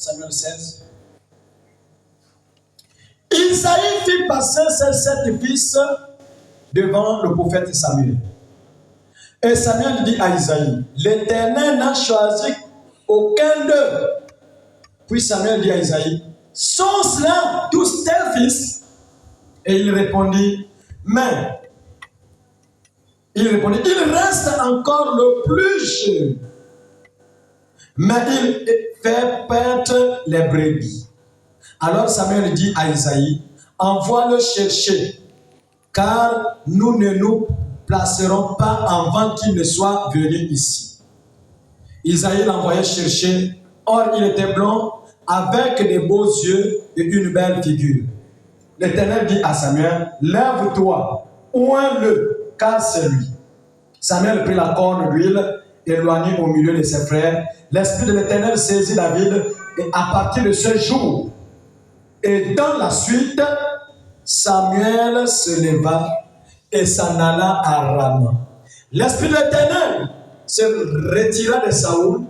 Samuel 16. Isaïe fit passer ses 7 fils devant le prophète Samuel. Et Samuel dit à Isaïe, l'Éternel n'a choisi aucun d'eux. Puis Samuel dit à Isaïe, sont cela tous tes fils? Et il répondit, il reste encore le plus jeune, mais il fait perdre les brebis. Alors Samuel dit à Isaïe, envoie-le chercher, car nous ne nous placerons pas avant qu'il ne soit venu ici. Isaïe l'envoyait chercher, or il était blond, avec des beaux yeux et une belle figure. L'Éternel dit à Samuel, lève-toi, oins-le, car c'est lui. Samuel prit la corne d'huile, éloigné au milieu de ses frères. L'Esprit de l'Éternel saisit David, et à partir de ce jour, et dans la suite, Samuel se leva et s'en alla à Rama. L'Esprit de l'Éternel se retira de Saoul,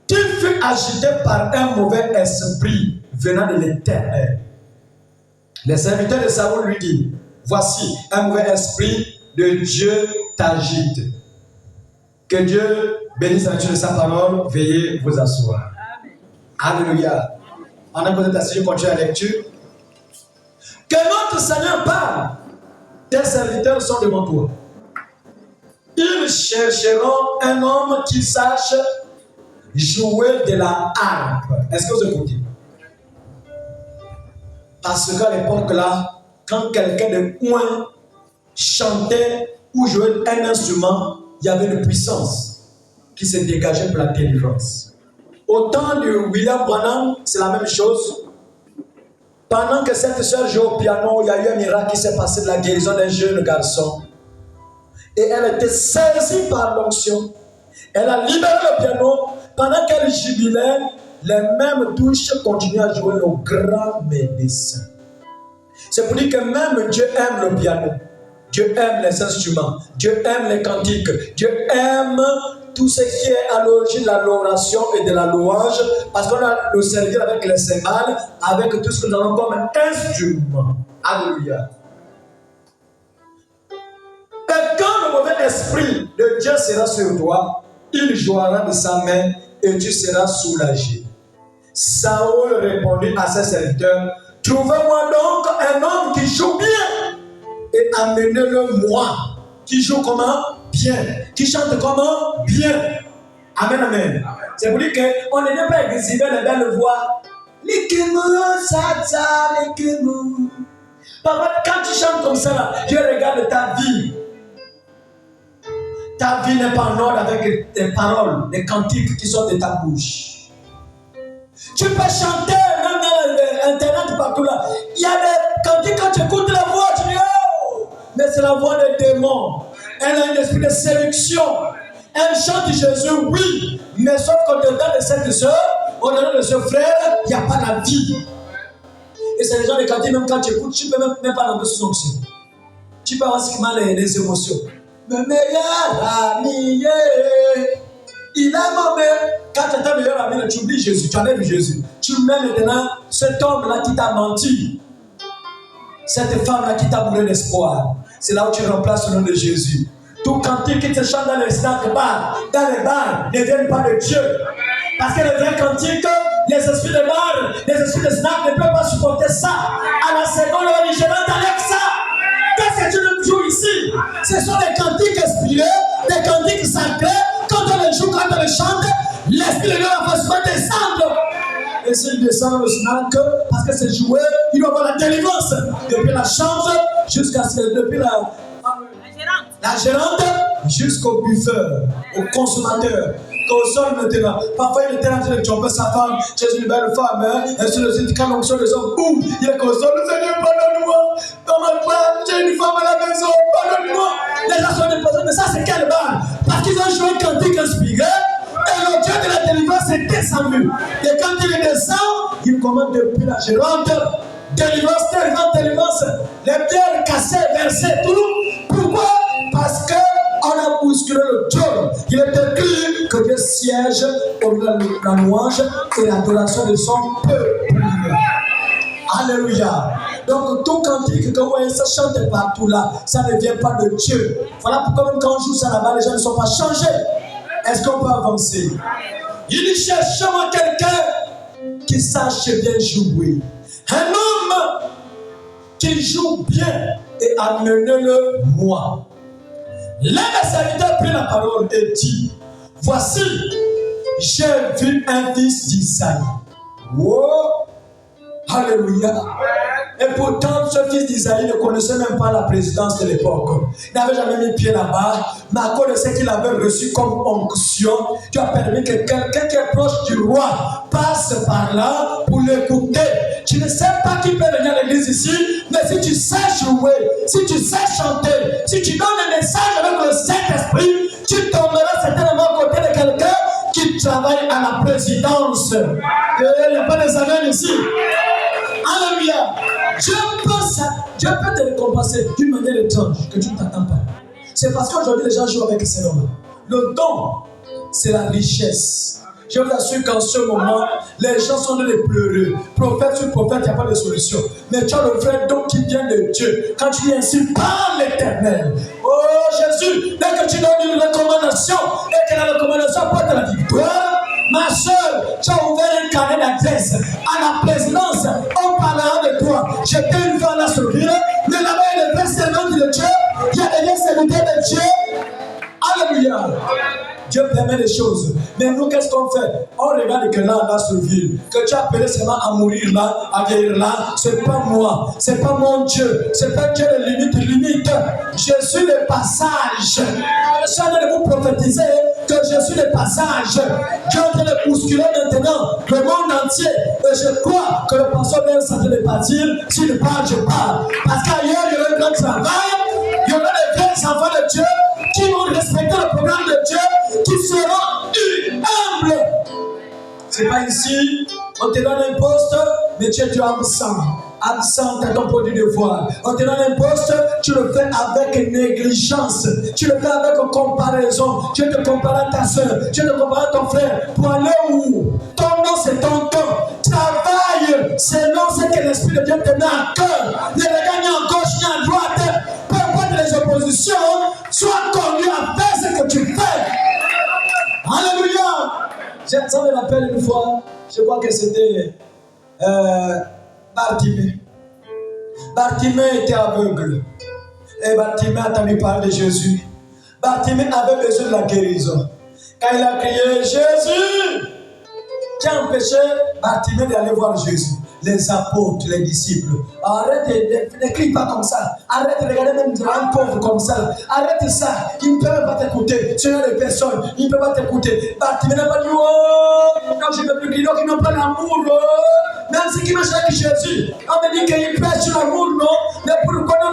qui fut agité par un mauvais esprit venant de l'Éternel. Les serviteurs de Saoul lui disent, voici, un mauvais esprit de Dieu t'agite. Que Dieu bénisse la lecture de sa parole. Veuillez vous asseoir. Amen. Alléluia. En un peu je continue la lecture. Que notre Seigneur parle. Tes serviteurs sont devant toi. Ils chercheront un homme qui sache jouer de la harpe. Est-ce que vous écoutez? Parce qu'à l'époque là, quand quelqu'un de loin chantait ou jouait un instrument, il y avait une puissance qui se dégageait pour la délivrance. Au temps de William Branham, c'est la même chose. Pendant que cette sœur jouait au piano, il y a eu un miracle qui s'est passé de la guérison d'un jeune garçon. Et elle était saisie par l'onction. Elle a libéré le piano. Pendant qu'elle jubilait, les mêmes touches continuaient à jouer le grand médecin. C'est pour dire que même Dieu aime le piano. Dieu aime les instruments. Dieu aime les cantiques. Dieu aime tout ce qui est à l'origine de l'adoration et de la louange. Parce qu'on a le servir avec les cymbales, avec tout ce que nous avons comme instrument. Alléluia. Et quand le mauvais esprit de Dieu sera sur toi, il jouera de sa main et tu seras soulagé. Saoul répondit à ses serviteurs, trouvez-moi donc un homme qui joue bien et amenez-le moi. Qui joue comment? Bien. Qui chante comment? Bien. Amen, amen. C'est pour dire qu'on n'est pas exhibé les belles voix. Likimou, Satsa, Likimou. Par contre, quand tu chantes comme ça, là, Dieu regarde ta vie. Ta vie n'est pas en ordre avec tes paroles, les cantiques qui sortent de ta bouche. Tu peux chanter, même dans Internet, partout là. Il y a des cantiques, quand tu écoutes la voix, tu dis oh! Mais c'est la voix des démons. Elle a un esprit de séduction. Elle chante Jésus, oui. Mais sauf qu'au-dedans de cette soeur, au-dedans de ce frère, il n'y a pas la vie. Et c'est les gens de cantiques, même quand tu écoutes, tu ne peux même pas dans sous onction. Tu peux avoir ce qui m'a les émotions. Le meilleur ami, il est mauvais. Quand tu es ton meilleur ami, tu oublies Jésus, tu enlèves Jésus. Tu mets maintenant cet homme-là qui t'a menti, cette femme-là qui t'a bourré d'espoir. C'est là où tu remplaces le nom de Jésus. Tout cantique qui te chante dans les bars, ne viennent pas de Dieu. Parce que les vrais cantiques, les esprits de bar, les esprits de snack ne peuvent pas supporter ça. À la seconde, on dit je t'enlève ça. Qu'est-ce que tu nous joues ici? Ce sont des cantiques inspirés, des cantiques sacrés. Quand on les joue, quand on les chante, l'esprit de Dieu va se descendre. Et s'il descend le snack, parce que c'est joué, il doit avoir la délivrance. Depuis la chambre, jusqu'à depuis la gérante, jusqu'au buffeur, au consommateur. Console maintenant. Parfois, il était en train de tromper sa femme. Tu es une belle femme, hein? Et sur le site, quand on sort les hommes, boum, il est console. Seigneur, pardonne-moi. Dans ma femme, j'ai une femme à la maison, pardonne-moi. Les gens sont déposés, mais ça, c'est quelle balle? Parce qu'ils ont joué un cantique inspiré. Et le Dieu de la délivrance est descendu. Et quand il descend, il commande depuis la gérante. Délivrance. Les pierres cassées, versées, tout. Pourquoi? Parce que On a bousculé le trône. Il est écrit que Dieu siège au milieu de la louange et l'adoration de son peuple. Alléluia. Donc tout cantique que vous voyez, ça chante partout là, ça ne vient pas de Dieu. Voilà pourquoi même quand on joue ça là-bas, les gens ne sont pas changés. Est-ce qu'on peut avancer? Il dit, cherche-moi quelqu'un qui sache bien jouer. Un homme qui joue bien et amenez-le moi. L'un des serviteurs prit la parole et dit, voici, j'ai vu un fils d'Isaïe. Wow. Alléluia. Et pourtant, ce fils d'Isaïe ne connaissait même pas la présidence de l'époque. Il n'avait jamais mis pied là-bas. Mais à cause de ce qu'il avait reçu comme onction, tu as permis que quelqu'un qui est proche du roi passe par là pour l'écouter. Tu ne sais pas qui peut venir à l'église ici, mais si tu sais jouer, si tu sais chanter, si tu donnes un message avec le Saint-Esprit, tu tomberas certainement à côté de quelqu'un qui travaille à la présidence. Il n'y a pas de amen ici. Alléluia. Dieu peut te récompenser d'une manière étrange que tu ne t'attends pas. C'est parce qu'aujourd'hui les gens jouent avec ces hommes. Le don, c'est la richesse. Je vous assure qu'en ce moment, les gens sont des pleureux. Prophète sur prophète, il n'y a pas de solution. Mais tu as le vrai don qui vient de Dieu. Quand tu dis ainsi, par l'Éternel. Oh Jésus, dès que tu donnes une recommandation et que la recommandation apporte la victoire, ma soeur, tu as ouvert un carnet d'adresse à la présidence. On parlera de toi. J'étais une fois là sur le ville, mais là-bas il y a des vrais servants de Dieu. Il y a des vrais serviteurs de Dieu. Alléluia. Dieu permet des choses. Mais nous, qu'est-ce qu'on fait? On regarde que là sur ville, que tu as appelé seulement à mourir là, à vieillir là, c'est pas moi, c'est pas mon Dieu, c'est pas Dieu de limite. Je suis le passage. Je suis en train de vous prophétiser que je suis le passage. Dieu est en train de bousculer maintenant le monde entier. Et je crois que le pasteur vient s'en train de partir. S'il parle, je parle. Parce qu'ailleurs, il y aura un grand travail. Il y aura des vrais enfants de Dieu qui vont respecter le programme de Dieu, qui seront humbles. C'est pas ici, on te donne un poste, mais tu es absent. Absent à ton produit de devoir. On te donne un poste, tu le fais avec négligence. Tu le fais avec comparaison. Tu te compares à ta soeur, tu te compares à ton frère. Pour aller où? Ton nom, c'est ton temps. Travaille selon ce que l'Esprit de Dieu te met à cœur. Ne regarde ni à gauche ni à droite. Peu importe les oppositions, sois conduit à faire ce que tu fais. Alléluia. Ça me rappelle une fois, je crois que c'était Bartimée. Bartimée était aveugle. Et Bartimée a entendu parler de Jésus. Bartimée avait besoin de la guérison. Quand il a crié Jésus, qui a empêché Bartimée d'aller voir Jésus? Les apôtres, les disciples. Arrête, ne crie pas comme ça. Arrête de regarder même un pauvre comme ça. Arrête ça. Il ne peut même pas t'écouter. Ce sont des personnes. Il ne peut pas t'écouter. Bartimée n'a pas dit oh, non, je ne veux plus crier. Donc ils n'ont pas d'amour. Même si qui marche avec Jésus, on me dit qu'il prêche sur l'amour, non? Mais pourquoi non.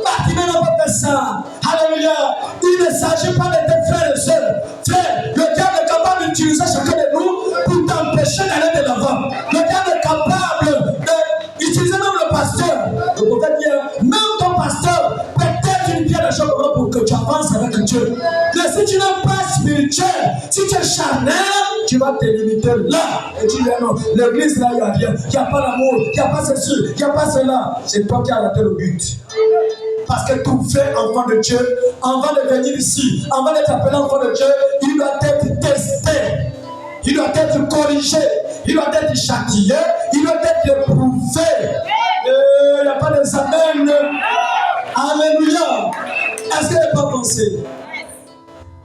Bartimée n'a pas fait ça. Alléluia. Il ne s'agit pas de tes frères et sœurs. Frère, le diable est capable d'utiliser chacun de nous pour t'empêcher d'aller de l'avant. Le diable est capable d'utiliser même le pasteur. Le prophète dit, même ton pasteur peut être une pierre de choc pour que tu avances avec Dieu. Mais si tu n'es pas spirituel, si tu es charnel, tu vas te limiter là. Et tu dis non, l'église là, il n'y a rien. Il n'y a pas l'amour, il n'y a pas ceci, il n'y a pas cela. C'est toi qui as raté le but. Parce que tout fait enfant de Dieu, avant de venir ici, avant d'être appelé enfant de Dieu, il doit être testé. Il doit être corrigé, il doit être châtié, il doit être éprouvé. Il n'y a pas d'examen. Alléluia. Est-ce que vous n'avez pas pensé?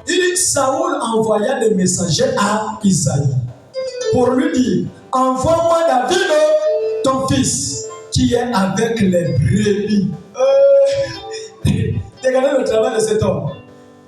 Il dit Saoul envoya des messagers à Isaïe pour lui dire envoie-moi David, ton fils, qui est avec les brebis. Regardez le travail de cet homme.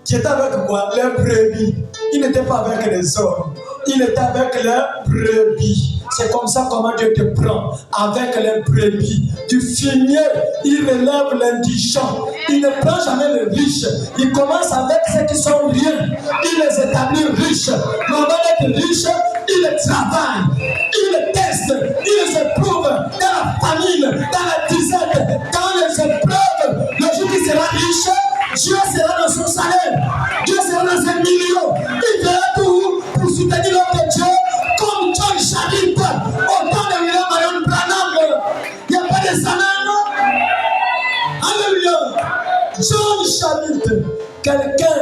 Qui était avec quoi? Les brebis. Il n'était pas avec les hommes. Il était avec les brebis. C'est comme ça comment Dieu te prend. Avec les brebis. Du fumier, il relève l'indigent. Il ne prend jamais les riches. Il commence avec ceux qui sont rien. Il les établit riches. Mais avant d'être riche, il les travaille. Il les teste. Il les éprouve dans la famine, dans la disette, dans les épreuves. Le jour qui sera riche, Dieu sera dans son salaire. quelqu'un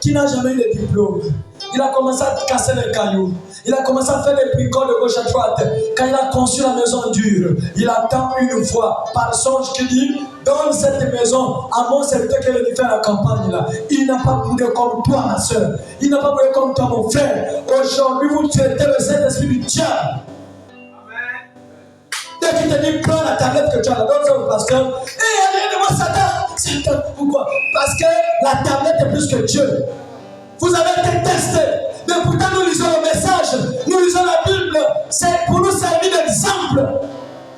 qui n'a jamais eu de diplôme. Il a commencé à casser les cailloux. Il a commencé à faire des bricoles de gauche à droite. Quand il a conçu la maison dure, il attend une fois par songe qui dit: donne cette maison à mon serviteur qui est venu faire la campagne là. Il n'a pas voulu comme toi, ma soeur. Il n'a pas voulu comme toi, mon frère. Aujourd'hui, vous traitez le Saint-Esprit du diable. Dès qu'il te dit: prends la tablette que tu as là, donne ça au pasteur. Rien de moi, Satan. Pourquoi? Parce que la tablette est plus que Dieu. Vous avez été testé. Mais pourtant, nous lisons le message. Nous lisons la Bible. C'est pour nous servir d'exemple.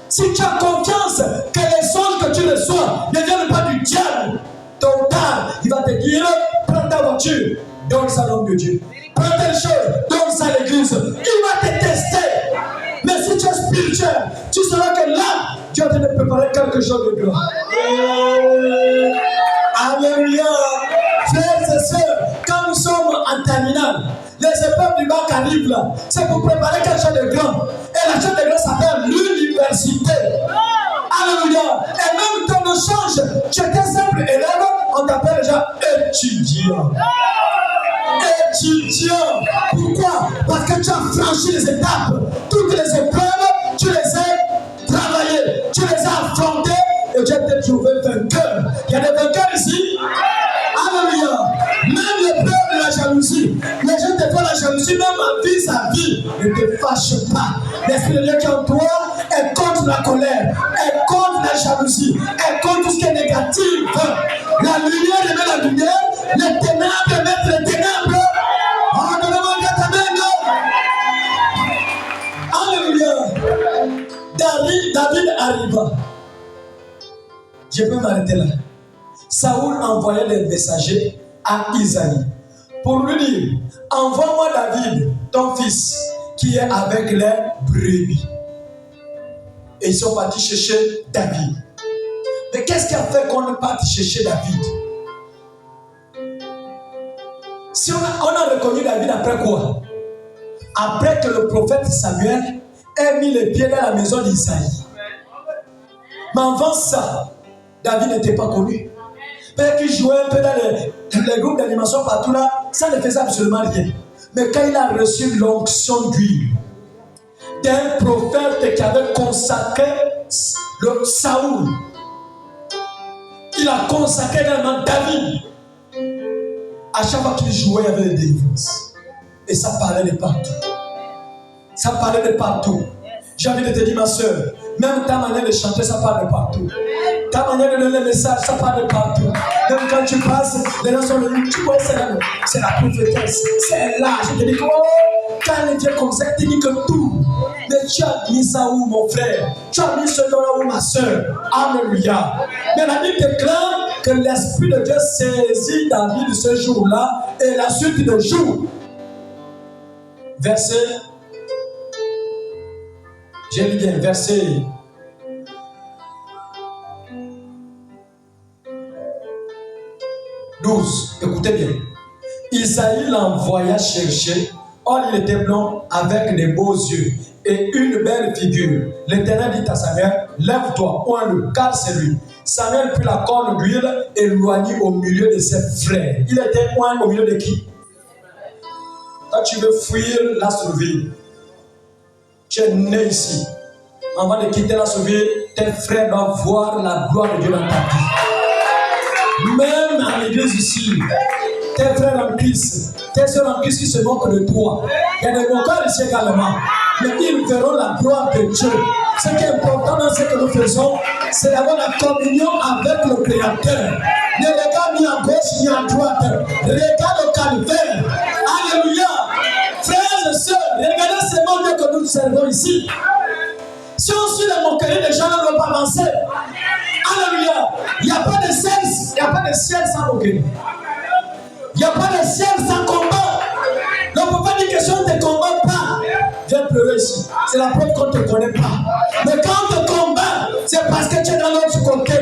Si tu as confiance que les songes que tu reçois ne viennent pas du diable, tôt ou tard, il va te dire: prends ta voiture, donne ça à l'homme de Dieu. Prends telle chose, donne ça à l'église. Il va te tester. Mais si tu es spirituel, tu sauras que là, Dieu va te préparer quelque chose de grand. Alléluia. Frères et sœurs, quand nous sommes en terminale, les épreuves du bac arrivent là. C'est pour préparer quelque chose de grand. Et la chose de grand s'appelle l'université. Alléluia. Et même quand on change, tu étais simple élève, on t'appelle déjà étudiant. Étudiant. Pourquoi? Parce que tu as franchi les étapes. Toutes les épreuves, tu les as travaillées, tu les as affrontées et tu as été trouvé vainqueur. Il y a des vainqueurs ici. Alléluia. Même l'épreuve de la jalousie. Les gens te font la jalousie, même en vis-à-vis. Ne te fâche pas. L'Esprit de Dieu qui est en toi est contre la colère, est contre la jalousie, est contre tout ce qui est négatif. La lumière émet la lumière, les ténèbres émettent les ténèbres. Alléluia. David arriva. Je peux m'arrêter là. Saoul envoyait les messagers à Isaïe pour lui dire: envoie-moi David, ton fils, qui est avec les brebis. Et ils sont partis chercher David. Mais qu'est-ce qui a fait qu'on est parti chercher David? Si on a reconnu David après quoi? Après que le prophète Samuel ait mis les pieds dans la maison d'Isaïe. Mais avant ça, David n'était pas connu. Peut-être qu'il jouait un peu dans les groupes d'animation partout là, ça ne faisait absolument rien. Mais quand il a reçu l'onction d'huile d'un prophète qui avait consacré le Saoul, il a consacré également David. À chaque fois qu'il jouait, il y avait des délivrances. Et ça parlait de partout. Ça parlait de partout. J'ai envie de te dire, ma soeur, même ta manière de chanter, ça parle de partout. Ta manière de donner le message, ça parle de partout. Même quand tu passes, les gens sont venus, tu vois, c'est la prophétesse. C'est là, je te dis, oh, quand les dieux comme ça, tu dis que tout. Mais tu as mis ça où, mon frère? Tu as mis ce nom-là où, ma soeur? Alléluia. Mais la Bible déclare que l'Esprit de Dieu saisit David ce jour-là et la suite de jour. Verset. J'ai lu bien, verset 12. Écoutez bien. Isaïe l'envoya chercher. Or, il était blond avec des beaux yeux et une belle figure. L'Éternel dit à Samuel: lève-toi, oins-le, car c'est lui. Samuel prit la corne d'huile et loignit au milieu de ses frères. Il était oint au milieu de qui? Quand tu veux fuir la survie, tu es né ici. Avant de quitter la survie, tes frères doivent voir la gloire de Dieu dans ta vie. Même à l'église ici, tes frères en Christ, tes soeurs en Christ qui se moquent de toi. Il y a des moqueurs ici également. Mais ils verront la gloire de Dieu. Ce qui est important dans ce que nous faisons, c'est d'avoir la communion avec le Créateur. Ne regarde ni à gauche ni à droite. Regarde le calvaire. Alléluia. Frères et sœurs, regardez ce monde que nous servons ici. Si on suit les moqueries, les gens ne vont pas avancer. Alléluia. Il n'y a pas de ciel, il n'y a pas de ciel sans moquerie. Il n'y a pas de ciel sans combat. Donc, on ne peut pas dire que si on ne te combat pas, viens pleurer ici. C'est la preuve qu'on ne te connaît pas. Mais quand on te combat, c'est parce que tu es dans l'autre côté,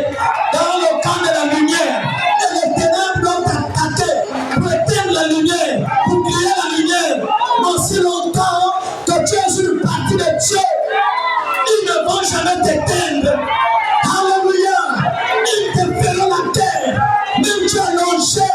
dans le camp de la lumière. Et les ténèbres doivent t'attaquer pour éteindre la lumière, pour briller la lumière. Mais aussi longtemps que tu es une partie de Dieu, ils ne vont jamais t'éteindre. Alléluia. Ils te feront la terre. Même tu as longé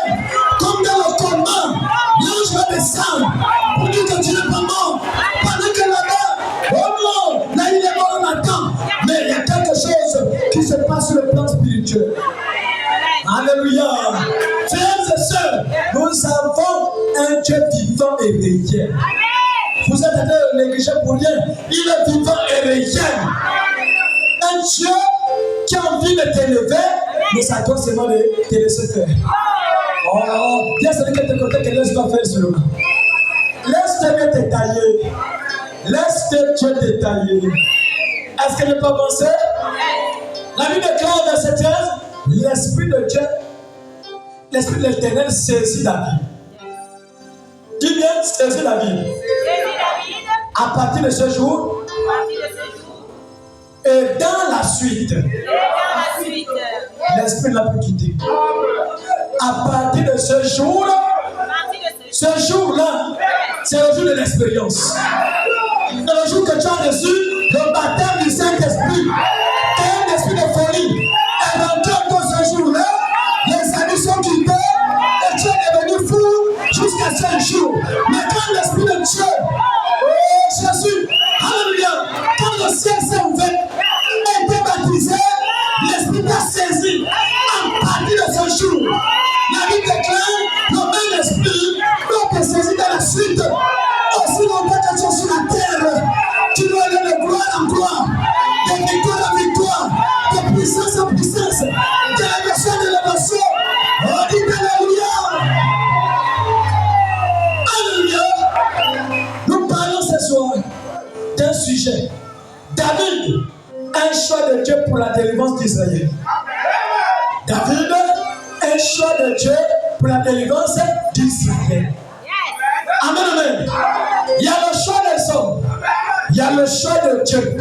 Frères et sœurs, nous avons un Dieu vivant et réel. Vous êtes en train de négliger pour rien. Il est vivant et réel. Un Dieu qui a envie de t'élever, mais ça doit seulement te laisser faire. Oh, bien celui qui te côté que laisse-toi faire seulement. Laisse Dieu détailler. Laisse Dieu détailler. Est-ce que je peux avancer? La Bible déclare dans verset 13, l'Esprit de Dieu, l'Esprit de l'Éternel saisit David. Dis bien, saisit David. À partir de ce jour, et dans la suite, l'Esprit ne l'a plus quitté. À partir de ce jour-là, c'est le jour de l'expérience. C'est le jour que tu as reçu le baptême du Saint-Esprit. Un esprit de folie est rentré dans ce jour-là. Les amis sont quittés et tu es devenu fou jusqu'à ce jour. Mais quand l'Esprit de Dieu, oh Jésus, alléluia, quand le ciel s'est ouvert et été baptisé, l'Esprit t'a saisi. À partir de ce jour, la Bible déclare le même esprit doit te saisir dans la suite. Aussi longtemps que tu es sur la terre, tu dois aller de gloire en gloire, de victoire en victoire, de puissance en puissance, d'élévation en élévation. Oh, dit alléluia. Alléluia. Nous parlons ce soir d'un sujet. David, un choix de Dieu pour la délivrance d'Israël. David, un choix de Dieu pour la délivrance d'Israël. Amen, amen. Il y a le choix des hommes. Il y a le choix de Dieu.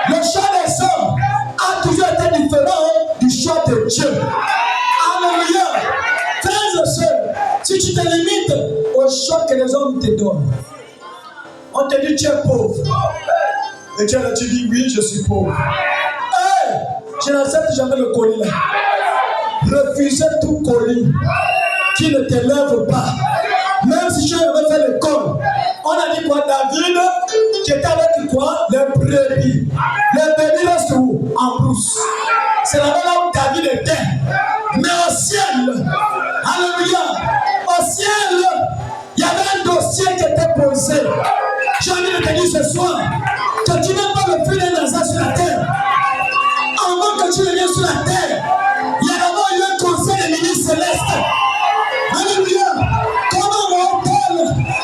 Le choix des hommes a toujours été différent du choix de Dieu. Alléluia. Frères et sœurs, si tu te limites au choix que les hommes te donnent, on te dit tu es pauvre. Et tu dis oui, je suis pauvre. Hey, je n'accepte jamais le colis là. Refusez tout colis qui ne t'élève pas. Même si tu avais fait l'école, on a dit quoi? David, qui était avec quoi? Les brebis. Les brebis restent où? En brousse. C'est là où David était. Mais au ciel, alléluia, au ciel, il y avait un dossier qui était posé. J'ai envie de te dire ce soir que tu n'as pas le feu d'un hasard sur la terre. Avant que tu ne viennes sur la terre, il y a d'abord eu un conseil des ministres célestes. Alléluia. Comment monte-t-elle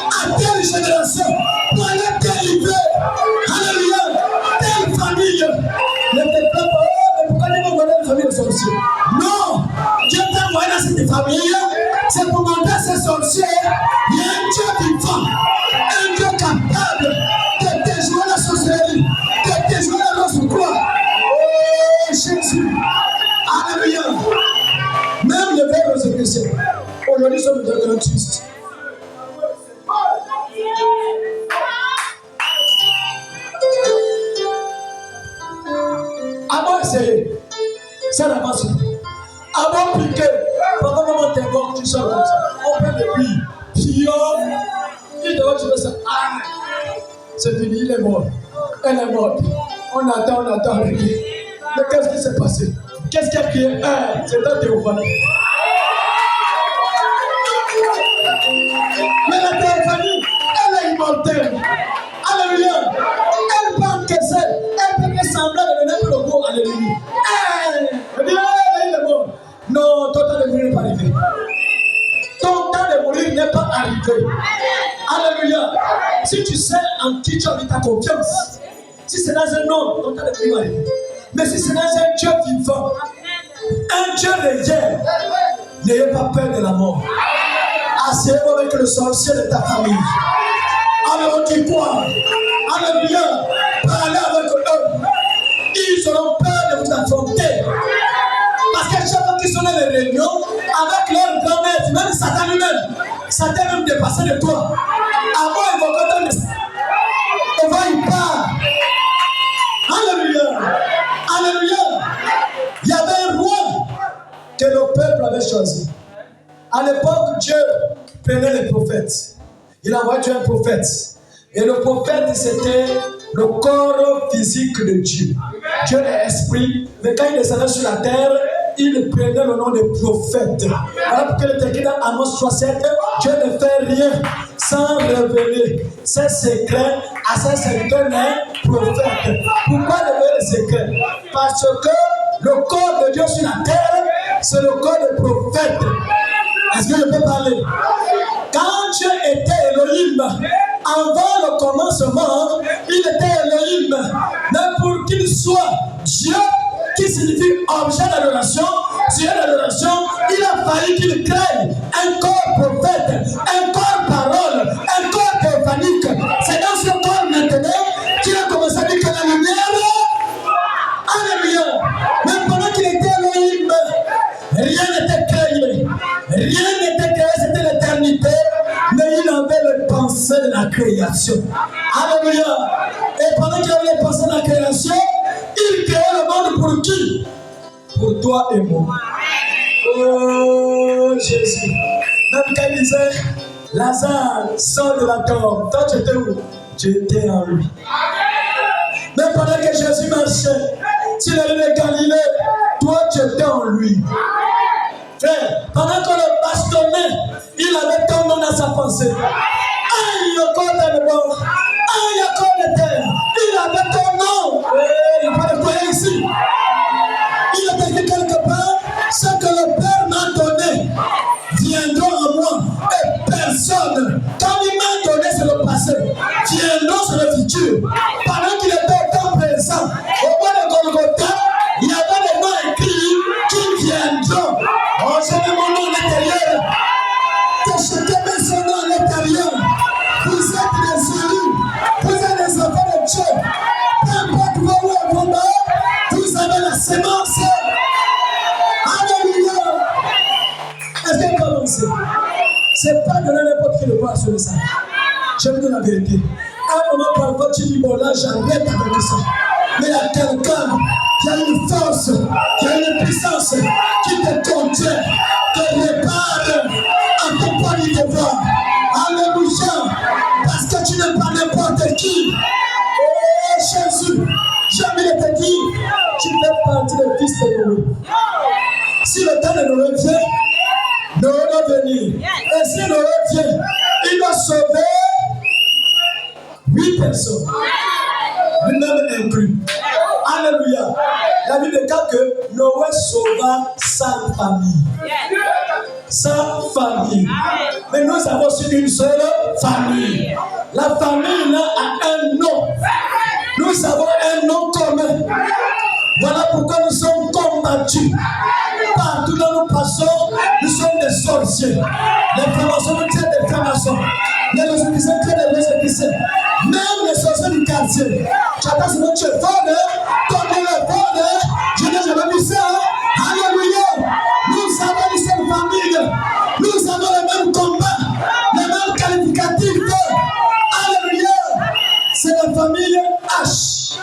à telle génération pour aller délivrer, alléluia, telle famille? Ne te plains pas, mais pourquoi tu m'envoies une famille de sorciers? Non, Dieu t'a envoyé dans cette famille, c'est pour montrer à ces sorciers, il y a un Dieu vivant, un Dieu capable de déjouer la sorcellerie, de déjouer la rose ou quoi. Oh Jésus, alléluia. Même les vrais rosicruciens, aujourd'hui, sont devenus tristes. Avant essayer, ça n'avance pas. Avant piquer, pendant le moment t'invoques, tu sors comme ça. On prend des billes, prions, il te voit, tu fais ça. Ah, c'est fini, il est mort. Elle est morte. On attend. Mais qu'est-ce qui s'est passé? Qu'est-ce qui a crié? C'est un théophanie. Mais la théophanie, elle est immortelle. Alléluia. Elle peut encaisser. Elle peut faire semblant de donner le mot. Alléluia. Il est mort. Non, ton temps de mourir n'est pas arrivé. Ton temps de mourir n'est pas arrivé. Alléluia. Si tu sais en qui tu as mis ta confiance, si c'est dans un homme, ton temps de mourir va arriver. Mais si c'est dans un Dieu vivant, un Dieu réel, n'ayez pas peur de la mort. Asseyez-vous avec le sorcier de ta famille. Alors on dit quoi? Alléluia. Parlez avec eux. Ils auront peur de vous affronter. Parce que chaque fois qu'ils sont dans les réunions, avec leur grand-mère, même Satan lui-même, Satan même dépassé de toi. Avant, il va contenter. On va y part. Alléluia. Alléluia. Il y avait un roi que le peuple avait choisi. À l'époque, Dieu prenait les prophètes. Il envoyait un prophète. Et le prophète, c'était le corps physique de Dieu. Dieu est esprit. Mais quand il descendait sur la terre, il prenait le nom de prophète. Voilà pourquoi il est écrit dans Amos 3:7, Dieu ne fait rien sans révéler ses secrets à ses serviteurs prophètes. Pourquoi révéler les secrets? Parce que le corps de Dieu sur la terre, c'est le corps de prophète. Est-ce que je peux parler? Quand Dieu était Elohim, avant le commencement, il était Elohim. Mais pour qu'il soit Dieu, qui signifie objet d'adoration, Dieu d'adoration, il a fallu qu'il crée un corps prophète, un corps parole, un corps théophanique. C'est dans ce corps maintenant qu'il a commencé à dire que la lumière. Alléluia. Mais pendant qu'il était Elohim, rien n'était créé. Rien n'était créé, c'était l'éternité. Mais il avait les pensées de la création. Alléluia. Et pendant qu'il avait les pensées de la création, il créait le monde pour qui? Pour toi et moi. Oh Jésus. Même quand il disait, Lazare, sort de la tombe. Toi, tu étais où? J'étais en lui. Mais pendant que Jésus marchait, s'il allait de Galilée, toi, tu étais en lui. Frère, pendant qu'on le bastonnait, il avait ton nom dans sa pensée. Aïe, le corps de mort. Aïe, le corps de terre. Il avait ton nom. Il n'y a pas de quoi ici. Il a dit quelque part, ce que le Père m'a donné viendra à moi. Et personne, quand il m'a donné, c'est le passé, viendra sur le futur. Pendant qu'il était au temps présent, au bout de Golgotha, il y avait des noms écrits qui viendront. Oh, je mets mon nom à l'intérieur. Que chacun met son nom à l'intérieur. Vous êtes des élus. Vous êtes des enfants de Dieu. Peu importe où vous êtes, vous avez la sémence. Alléluia. Est-ce que vous commencez? Ce n'est pas donner n'importe qui le voir sur le sang. Je vous dis la vérité. À un moment, parfois, tu dis, bon là, j'arrête avec ça. Mais il y a quelqu'un, il y a une force, il y a une puissance qui te contient, te répare à ton point de devoir. Alléluia. Parce que tu n'es pas n'importe qui. Oh Jésus, jamais ne te dit, tu fais partie des fils de Noé. Si le temps de Noé vient, Noé doit venir. Et si Noé vient, il doit sauver 8 personnes. Lui-même inclus. Alléluia. La Bible déclare que Noé sauva sa famille. Sa famille. Mais nous avons aussi une seule famille. La famille là a un nom. Nous avons un nom commun. Voilà pourquoi nous sommes combattus. Partout où nous passons, nous sommes des sorciers. Les francs-maçons nous tiennent des francs-maçons. Les réseaux tiennent des réseaux. Même les sorciers du quartier. J'attends ce que tu es fort, comme il est fort, je n'ai jamais vu ça. Alléluia. Nous avons une seule famille. Nous avons les mêmes combats, les mêmes qualificatifs. Alléluia. C'est la famille H.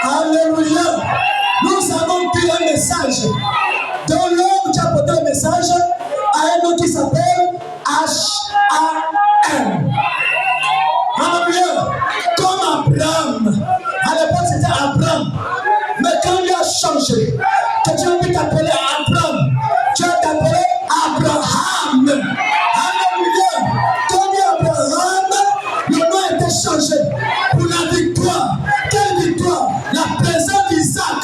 Alléluia. Nous avons pris un message. Dans l'homme qui a porté le message à un homme qui s'appelle H-A-M. Alléluia. Comme Abraham. À l'époque c'était Abraham. Mais quand il a changé, que Dieu a pu t'appeler Abraham, Dieu a t'appelé Abraham. Alléluia. Comme Abraham, le nom a été changé pour la victoire. Quelle victoire? La présence d'Isaac.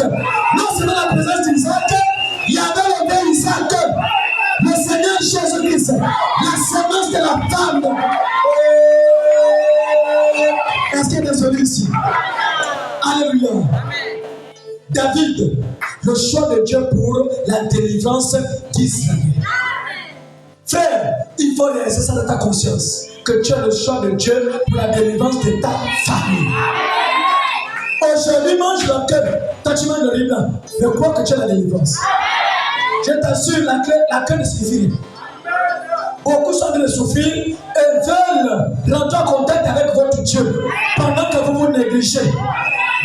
Non seulement la présence d'Isaac, il y avait le père Isaac, le Seigneur Jésus-Christ, la semence de la femme. Est-ce qu'il y a des solutions ici? Alléluia. David, le choix de Dieu pour la délivrance d'Israël. Frère, il faut laisser ça dans ta conscience, que tu as le choix de Dieu pour la délivrance de ta famille. Aujourd'hui, mange le cœur. Toi, tu manges le riz blanc. Mais crois que tu as la délivrance. Je t'assure, la cœur ne suffit rien. Beaucoup sont en train de souffrir et veulent rentrer en contact avec votre Dieu pendant que vous vous négligez.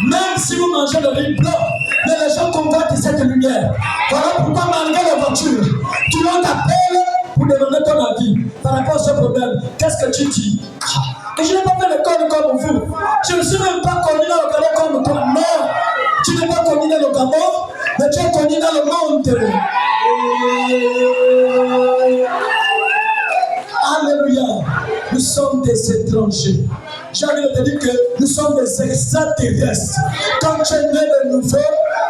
Même si vous mangez le riz blanc, mais les gens convoitent cette lumière. Voilà pourquoi, malgré la voiture, tout le monde appelle pour demander ton avis par rapport à ce problème. Qu'est-ce que tu dis? Et je n'ai pas fait l'école comme vous. Je ne suis même pas connu dans le Gabon comme toi. Non, tu n'es pas connu dans le Gabon, mais tu es connu dans le monde. Alléluia. Nous sommes des étrangers. J'ai envie de te dire que nous sommes des extraterrestres. Quand tu es né de nouveau,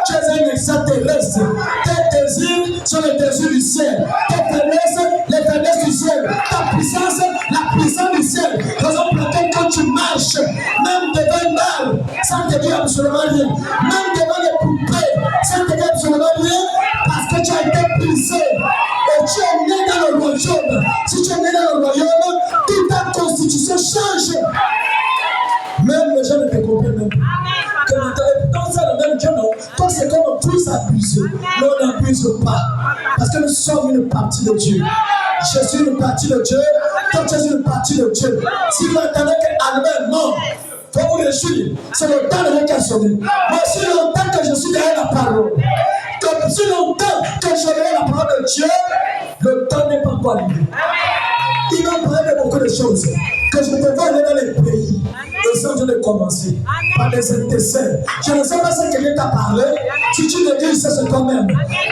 tu es un extraterrestre. Tes désirs sont les désirs du ciel. Tes faiblesses, les faiblesses du ciel. Ta puissance, la puissance du ciel. Raison pour laquelle quand tu marches, même devant un mal, ça ne te dit absolument rien. Même devant les poupées, ça ne te dit absolument rien. Parce que tu as été brisé. Et tu es né dans le royaume. Si tu es né dans le royaume, toute ta constitution change. Même les gens ne te comprennent même pas. Que dans ça, le même Dieu, non. Toi, c'est comme on puisse abuser. Mais on n'abuse pas. Parce que nous sommes une partie de Dieu. Je suis une partie de Dieu. Toi, tu es une partie de Dieu. Si vous entendez qu'Albert mort, il faut vous réjouir. C'est le temps de qui a sonné. Moi, si longtemps que je suis derrière la parole, comme si longtemps que je suis derrière la parole de Dieu, le temps n'est pas encore arrivé. Il m'a parlé de beaucoup de choses. Que je peux voir aller dans les pays. Et ça, je vais commencer par les intercesseurs. Je ne sais pas si quelqu'un t'a parlé. Si tu le dis, c'est toi-même.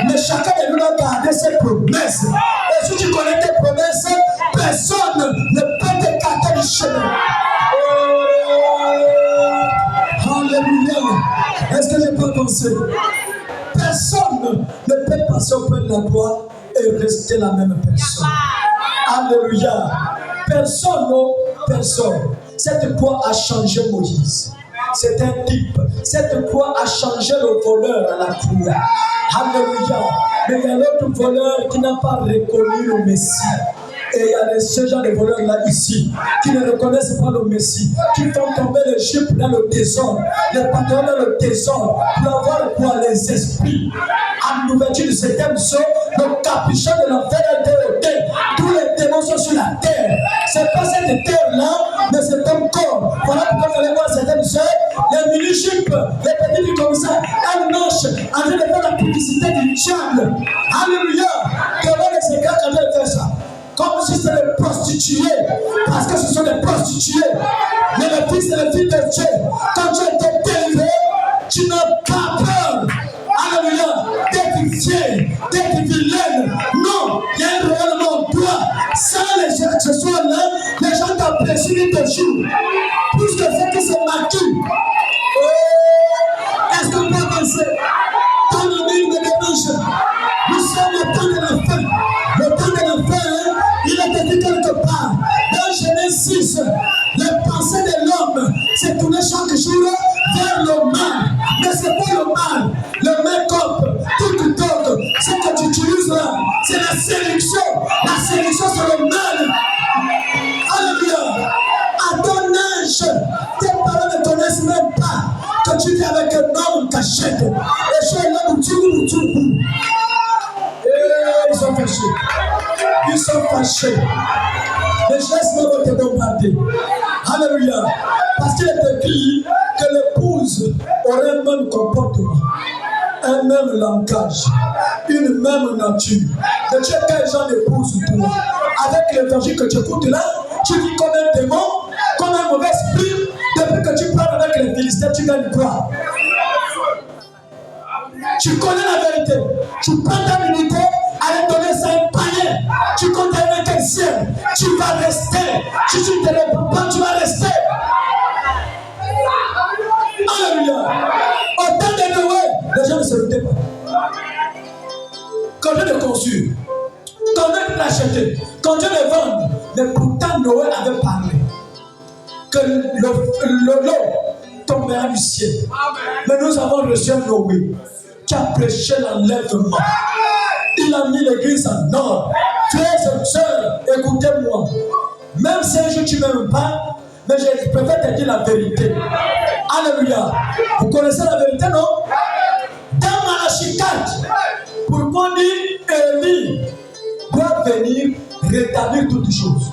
Mais chacun de nous doit garder ses promesses. Et si tu connais tes promesses, personne ne peut t'écarter du chemin. Alléluia. Est-ce que je peux avancer? Personne ne peut passer auprès de la gloire et rester la même personne. Alléluia. Personne, non, personne. Cette croix a changé Moïse. C'est un type. Cette croix a changé le voleur à la croix. Alléluia. Mais il y a l'autre voleur qui n'a pas reconnu le Messie. Et il y a ce genre de voleurs-là ici qui ne reconnaissent pas le Messie, qui font tomber les Juifs dans le désordre, les patrons dans le désordre, pour avoir quoi les esprits. À l'ouverture de cet émission, le capuchon de l'enfer a été ôté. Tous les démons sont sur la terre. C'est pas cette terre-là, mais c'est un corps. Voilà pourquoi vous allez voir cette émission, les mini-jupes, les petits comme ça, un ange en train de faire la publicité du diable. Alléluia. Comment les écarts en train de faire ça? Comme si c'était des prostituées, parce que ce sont des prostituées. Mais le fils et le fils de Dieu, quand tu es délivré, tu n'as pas peur. Alléluia. D'être fier, d'être vilaine. Non, il y a un réellement en toi. Sans les accessoires-là, les gens t'apprécient toujours. Plus que ce qui se maquille. Oh, est-ce qu'on peut avancer? Ton ami me dérange. Nous sommes au temps de la fin. Le temps de la fin, il est écrit quelque part. Dans Genèse 6, les pensées de l'homme s'est tourné chaque jour vers le mal. Mais c'est pas le mal. Le make-up, tout dog, ce que tu utilises là, c'est la séduction. La séduction, c'est le mal. Alléluia. À ton âge, tes parents ne connaissent même pas que tu vis avec un homme caché. Et je suis là où tu ils sont fâchés. Ils sont fâchés. Les gestes vont te bombarder. Alléluia. Parce qu'il est écrit que l'épouse aurait un même comportement, un même langage, une même nature. Mais tu es quel genre d'épouse toi? Avec l'évangile que tu écoutes là, tu vis comme un démon, comme un mauvais esprit. Depuis que tu parles avec les Philistins, tu gagnes quoi? Tu connais la vérité. Tu prends ta unité, allez donner ça un panier. Tu comptes avec un ciel. Tu vas rester. Si tu ne te réponds pas, tu vas rester. Alléluia. Au temps de Noé, les gens ne se doutaient pas. Quand Dieu le conçut, quand Dieu l'achetait, quand Dieu le vend, mais pourtant Noé avait parlé que le lot tombera du ciel. Mais nous avons reçu un Noé qui a prêché l'enlèvement. Il a mis l'église en ordre. Frères et sœurs, écoutez-moi. Même si un jour tu ne m'aimes pas, mais je préfère te dire la vérité. Alléluia. Vous connaissez la vérité, non? Dans Malachie 4, pourquoi on dit Élie doit venir rétablir toutes choses.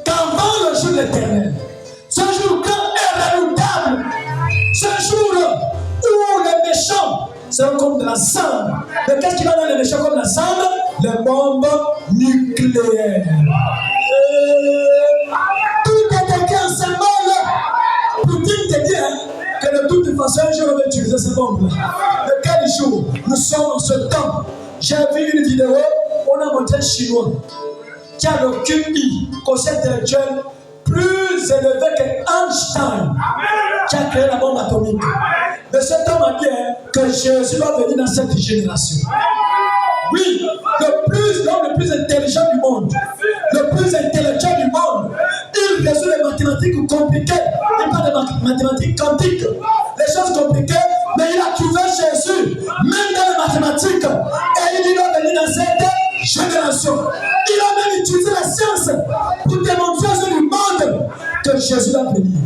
Qu'avant le jour de l'Éternel, ce jour grand est redoutable, ce jour où les méchants seront comme de la cendre. Mais qu'est-ce qui va dans les méchants comme la cendre? Les bombes nucléaires. Tout est écrit en symbole. Poutine te dit que de toute façon, un jour, on va utiliser ces bombes. Mais quel jour? Nous sommes en ce temps. J'ai vu une vidéo, on a montré un Chinois qui a le QI, quotient intellectuel, plus élevé qu'Einstein, qui a créé la bombe atomique. Mais cet homme a dit que Jésus va venir dans cette génération. Oui, l'homme le plus intelligent du monde, le plus intellectuel du monde, il résout les mathématiques compliquées. Il parle de mathématiques quantiques, les choses compliquées, mais il a trouvé Jésus, même dans les mathématiques, et il dit va venir dans cette génération. Il a même utilisé la science pour démontrer aux yeux du monde que Jésus va venir.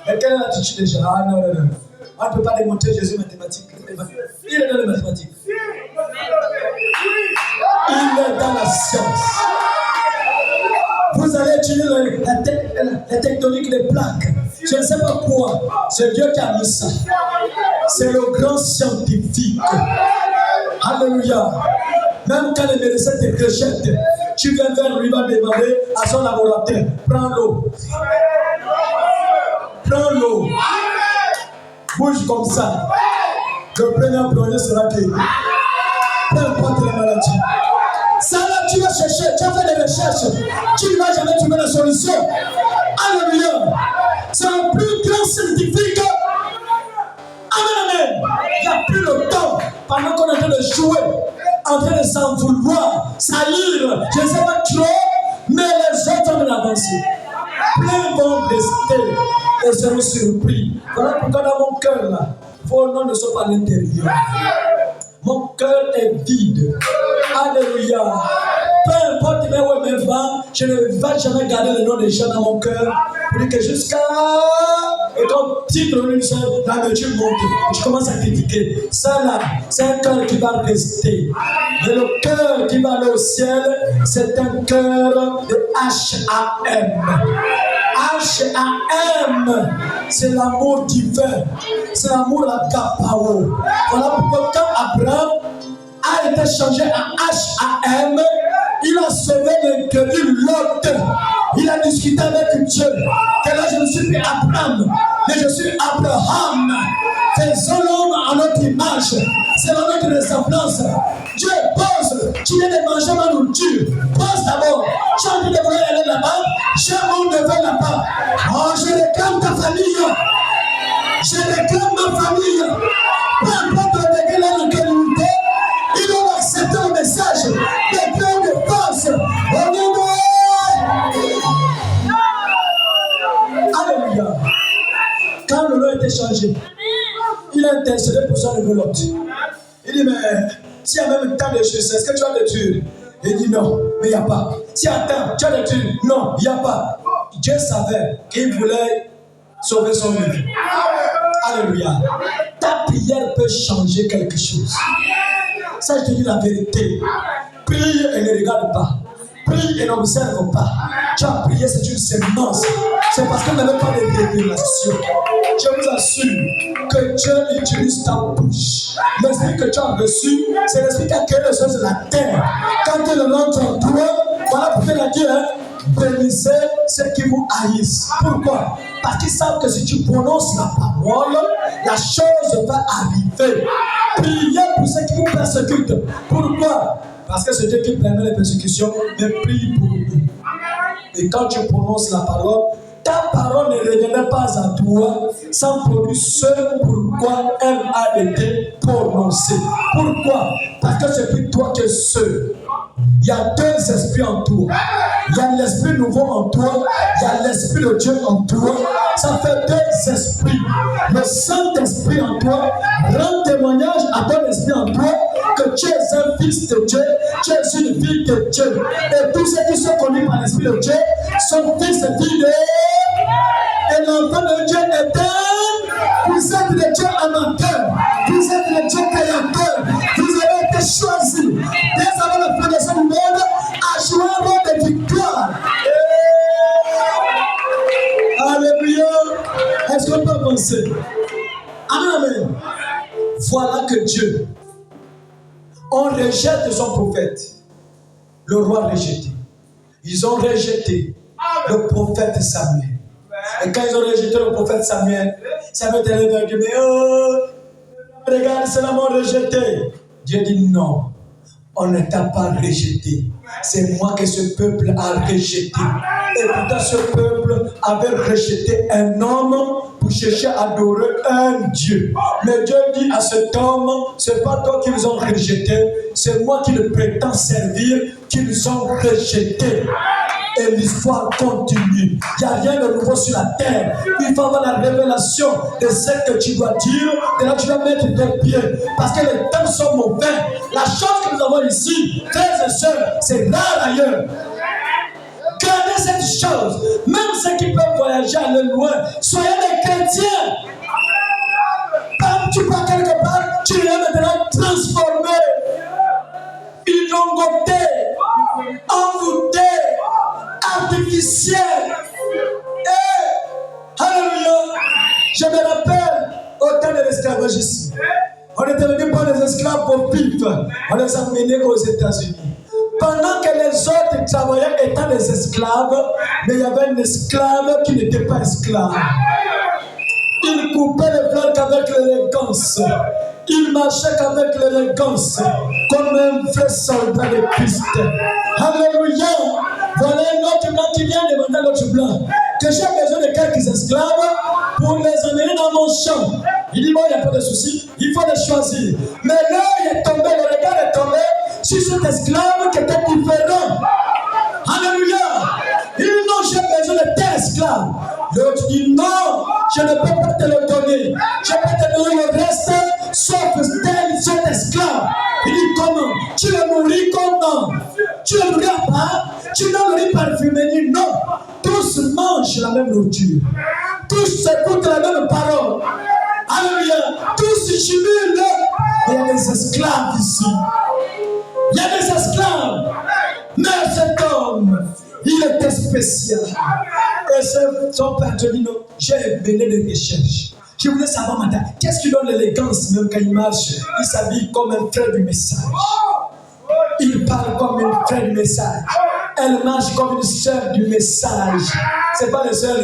Et quelle est l'attitude des gens? Ah non. On ne peut pas démontrer Jésus mathématiques. Il est dans les mathématiques. Il est dans la science. Vous allez étudier la tectonique des plaques. Je ne sais pas quoi. C'est Dieu qui a mis ça. C'est le grand scientifique. Alléluia. Même quand les médecins te rejettent, tu viens vers lui, il va demander à son laboratoire, prends l'eau. Prends l'eau. Bouge comme ça. Le premier projet sera guéri. Peu importe la maladie. Ça là, tu vas chercher, tu vas faire des recherches. Tu ne vas jamais trouver la solution. Alléluia. C'est le plus grand scientifique. Amen. Il n'y a plus le temps. Pendant qu'on est en train de jouer, en train de s'en vouloir, salir, je ne sais pas trop, mais les autres ont avancé. Plein vont rester et seront surpris. Voilà pourquoi dans mon cœur, là, vos noms ne sont pas à l'intérieur. Mon cœur est vide. Alléluia. Peu importe où mes vents, je ne vais jamais garder le nom des gens dans mon cœur. Pour dire que jusqu'à. Et quand titre une seule, la nature monte. Je commence à critiquer. Ça là, c'est un cœur qui va rester. Mais le cœur qui va aller au ciel, c'est un cœur de H-A-M. H-A-M, c'est l'amour divin. C'est l'amour agapao. Voilà pourquoi quand Abraham a été changé à H-A-M, il a sauvé l'incrédule Lot. Il a discuté avec Dieu. Que là, je ne suis plus Abraham, mais je suis Abraham. Faisons l'homme à notre image. C'est dans notre ressemblance. Dieu pose. Tu viens de manger ma nourriture. Pose d'abord. Tu as envie de vouloir aller là-bas. J'ai mon neveu là-bas. Oh, je réclame ta famille. Je réclame ma famille. Peu importe le degré dans lequel il est, ils ont accepté le message de plein de force. Au nom de Alléluia. Quand le nom était changé, il a intercédé pour son neveu Lot. Il dit, mais s'il y a même tant de choses, est-ce que tu as des tues? Il dit non, mais il n'y a pas. Si attends, tu as des tues? Non, il n'y a pas. Dieu savait qu'il voulait sauver son neveu. Alléluia. Ta prière peut changer quelque chose. Ça, je te dis la vérité. Prie et ne regarde pas. Prie et n'observe pas. Tu as prié, c'est une sémence. C'est parce qu'on n'avait pas de révélation. Je vous assure que Dieu utilise ta bouche. L'esprit que tu as reçu, c'est l'esprit qui a créé les choses de la terre. Quand il rentre en toi, voilà pourquoi il a dit, bénissez ceux qui vous haïssent. Pourquoi? Parce qu'ils savent que si tu prononces la parole, la chose va arriver. Priez pour ceux qui vous persécutent. Pourquoi? Parce que c'est Dieu qui permet les persécutions, mais prie pour eux. Et quand tu prononces la parole, ta parole ne revenait pas à toi sans produire ce pourquoi elle a été prononcée. Pourquoi? Parce que c'est plus toi que seul. Il y a deux esprits en toi. Il y a l'esprit nouveau en toi. Il y a l'esprit de Dieu en toi. Ça fait deux esprits. Le Saint-Esprit en toi rend témoignage à ton esprit en toi que tu es un fils de Dieu, tu es une fille de Dieu. Et tous ceux qui sont connus par l'Esprit de Dieu sont fils et filles de Dieu. Et l'enfant de Dieu est un. Vous êtes de Dieu amateur. Vous êtes de Dieu créateur. Vous avez été choisis dès avant la fondation du monde à jouer un rôle de victoire. Alléluia. Est-ce qu'on peut avancer? Amen, amen. Voilà que Dieu, on rejette son prophète. Le roi rejeté. Ils ont rejeté le prophète Samuel. Et quand ils ont rejeté le prophète Samuel, Samuel était là et dit, mais regarde, c'est l'homme rejeté. Dieu dit non, on ne t'a pas rejeté. C'est moi que ce peuple a rejeté. Et pourtant ce peuple avait rejeté un homme pour chercher à adorer un Dieu. Mais Dieu dit à cet homme, c'est pas toi qui les ont rejetés, c'est moi qui le prétends servir, qui les ont rejetés. Et l'histoire continue. Il n'y a rien de nouveau sur la terre. Il faut avoir la révélation de ce que tu dois dire. Et là, tu vas mettre tes pieds. Parce que les temps sont mauvais. La chose que nous avons ici, frères et sœurs, c'est rare ailleurs. Gardez cette chose. Même ceux qui peuvent voyager, aller loin, soyez des chrétiens. Quand tu pars quelque part, tu es maintenant transformé. Ilongoté, envoûté, artificiel. Alléluia. Je me rappelle au temps de l'esclavagisme. On était venus par les esclaves pour pif. On les a menés aux États-Unis. Pendant que les autres travailleurs étaient des esclaves, mais il y avait un esclave qui n'était pas esclave. Il coupait les fleurs qu'avec l'élégance. Il marchait qu'avec l'élégance, comme un vrai soldat de Christ. Alléluia. Voilà un autre blanc qui vient demander à l'autre blanc que j'ai besoin de quelques esclaves pour les emmener dans mon champ. Il dit, bon, il n'y a pas de souci, il faut les choisir. Mais l'œil est tombé, le regard est tombé sur cet esclave qui était différent. Alléluia. Il dit, non, j'ai besoin de tel esclave. L'autre dit, non, je ne peux pas te le donner. Je peux te donner le reste, sauf cet esclave. Il dit, comment? Tu le nourris comment? Tu le nourris à part? Tu le nourris parfumé? Non. Tous mangent la même nourriture. Tous écoutent la même parole. Alléluia. Tous jubilent. Il y a des esclaves ici. Il y a des esclaves. Mais cet homme, il était spécial. Et son père te dit non, j'ai mené des recherches. Je voulais savoir maintenant, qu'est-ce qui donne l'élégance même quand il marche? Il s'habille comme un frère du message. Il parle comme une frère du message. Elle marche comme une sœur du message. C'est pas les sœurs.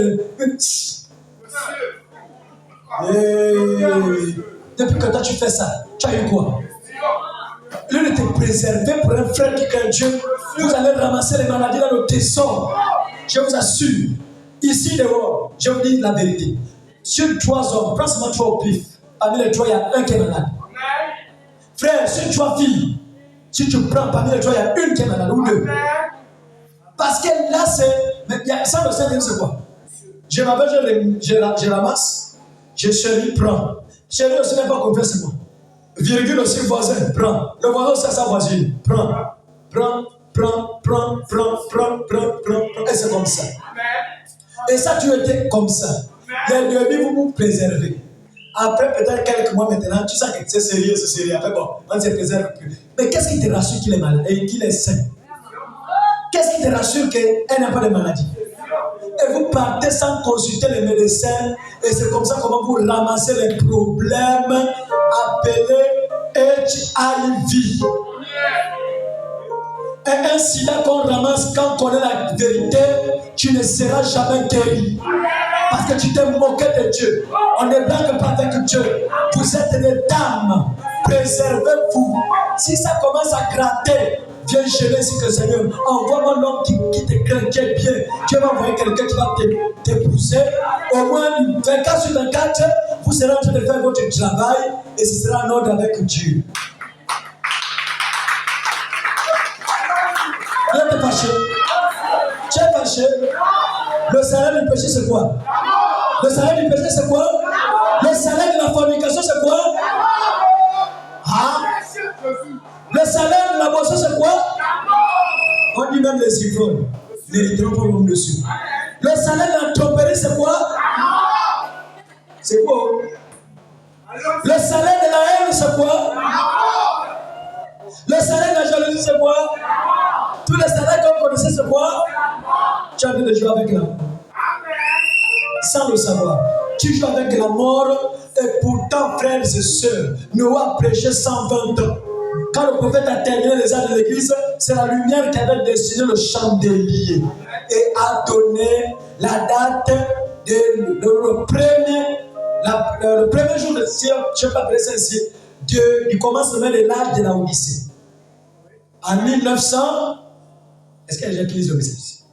Depuis que toi tu fais ça, tu as eu quoi? Lui était préservé pour un frère qui craint Dieu. Vous allez ramasser les maladies dans le trésor. Je vous assure. Ici dehors, je vous dis la vérité. Sur 3 hommes, prends seulement 3 au pif. Parmi les 3, il y a un qui est malade. Frère, sur 3 filles, si tu prends parmi les 3, il y a une qui est malade ou 2. Parce que là, c'est. Ça, le Seigneur, c'est quoi? Je m'appelle, je ramasse, je chéris, prends. Chérie aussi n'est pas confiance, c'est quoi? Virgule aussi, voisin, prends. Le voisin, c'est sa voisine, prends. Prends. Et c'est comme ça. Et ça, tu étais comme ça. Les demi, vous vous préservez. Après, peut-être quelques mois maintenant, tu sais que c'est sérieux. Après, bon, on ne se préserve plus. Mais qu'est-ce qui te rassure qu'il est malade et qu'il est sain? Qu'est-ce qui te rassure qu'elle n'a pas de maladie? Et vous partez sans consulter les médecins. Et c'est comme ça comment vous ramassez les problèmes appelés HIV. Et un sida qu'on ramasse quand on connaît la vérité, tu ne seras jamais guéri. Parce que tu t'es moqué de Dieu. On ne blague pas avec Dieu. Vous êtes des dames. Préservez-vous. Si ça commence à gratter, viens gêner ici que le Seigneur. Envoie-moi l'homme qui te craint, qui est bien. Dieu va envoyer quelqu'un qui va t'épouser. Au moins 24 sur 24, vous serez en train de faire votre travail et ce sera en ordre avec Dieu. Tu es fâché. Tu es fâché. Le salaire du péché, c'est quoi? Le salaire du péché, c'est quoi? Le salaire de la fornication, c'est quoi? Ah? Le salaire de la boisson, c'est quoi? On dit même les ivrognes n'hériteront pas l'homme dessus. Le salaire de la tromperie, c'est quoi? C'est quoi? Le salaire de la haine, c'est quoi? Le salaire de la jalousie, c'est quoi? Tous les salaires que vous connaissez, c'est quoi? Tu as envie de jouer avec l'amour. Sans le savoir. Tu joues avec la mort. Et pourtant, frères et sœurs, Noah a prêché 120 ans. Quand le prophète a terminé les âges de l'église, c'est la lumière qui avait dessiné le chandelier et a donné la date le premier jour de je peux appeler ça ici, du commencement de l'âge de la Odyssée. En 1900, est-ce qu'il y a des gens qui lisent l'Odyssée ici?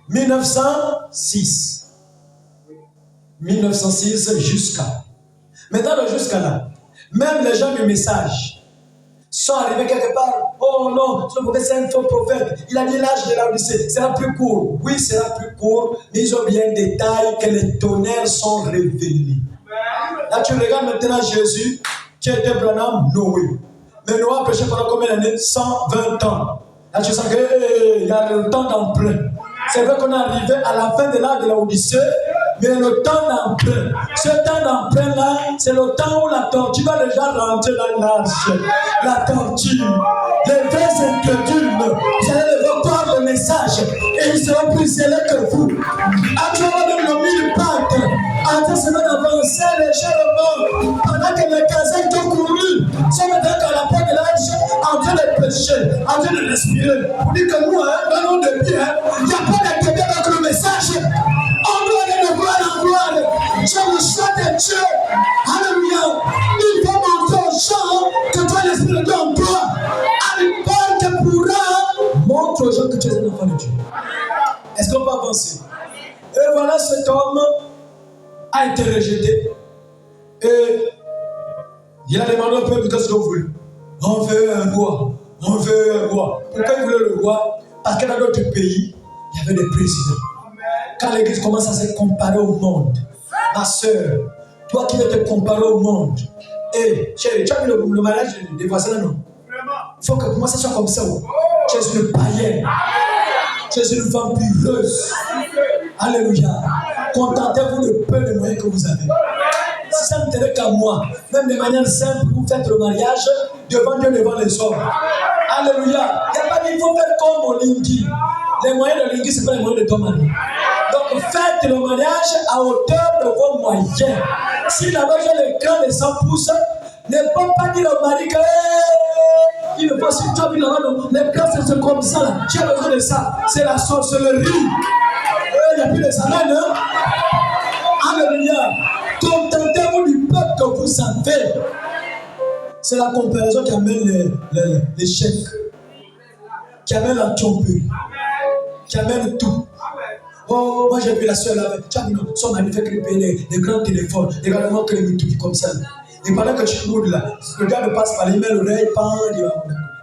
1906. 1906 jusqu'à. Maintenant, jusqu'à là, même les gens du message sont arrivés quelque part. Oh non, ce prophète c'est un faux prophète. Il a dit l'âge de la Odyssée. C'est la plus court. Oui, c'est la plus court, mais ils ont bien détaillé que les tonnerres sont révélés. Là, tu regardes maintenant Jésus, qui était Branham, Noé. Mais Noé a prêché pendant combien d'années? 120 ans. Là, tu sens qu'il y a le temps d'emprunt. C'est vrai qu'on est arrivé à la fin de l'âge de la Odyssée, mais le temps d'emprunt, ce temps d'emprunt-là, c'est le temps où la tortue va déjà rentrer dans l'arche. La tortue, les vrais incrédules, vous allez revoir le message et ils seront plus zélés que vous. Actuellement, même le mille pattes, en train de se avancer légèrement, pendant que les casaques ont couru, sont maintenant à la porte de l'arche, en train de pêcher, en train de respirer. Pour dire que nous, dans nos débuts, il n'y a pas d'intérêt avec le message. On doit aller de gloire en gloire. C'est le choix de Dieu. Alléluia. Il faut montrer aux gens que toi, l'Esprit de Dieu en toi. À te pourra. Montre aux gens que tu es un enfant de Dieu. Est-ce qu'on peut avancer? Et voilà, cet homme a été rejeté. Et il a demandé au peuple qu'est-ce que vous voulez. On veut un roi. On veut un roi. Pourquoi il voulait le roi? Parce que dans d'autres pays, il y avait des présidents. Quand l'église commence à se comparer au monde, ma soeur, toi qui veux te comparer au monde, et chérie, tu as vu le mariage des voisins, non? Il faut que moi ça soit comme ça. Tu es une païenne, tu es une vampireuse. Alléluia. Contentez-vous de peu de moyens que vous avez. Si ça ne tenait qu'à moi, même de manière simple, vous faites le mariage devant Dieu, devant les hommes. Alléluia. Il n'y a pas dit qu'il faut faire comme au Linky. Les moyens de Linky, ce n'est pas les moyens de ton mari. Donc faites le mariage à hauteur de vos moyens. Si là-bas j'ai l'écran de 100 pouces, ne peut pas dire au mari que il ne faut pas si tu as vu là-bas, l'écran c'est comme ça là. Tu as besoin de ça. C'est la sorcellerie. Il n'y a plus de salade, hein? Alléluia. Contentez-vous du peuple que vous avez. C'est la comparaison qui amène l'échec, qui amène la tromperie, qui amène tout. Oh, moi j'ai vu la soeur là, son mari fait créer les grands téléphones, également que les mythiques comme ça. Et pendant que tu boudes là, le gars me passe par les mains, l'oreille,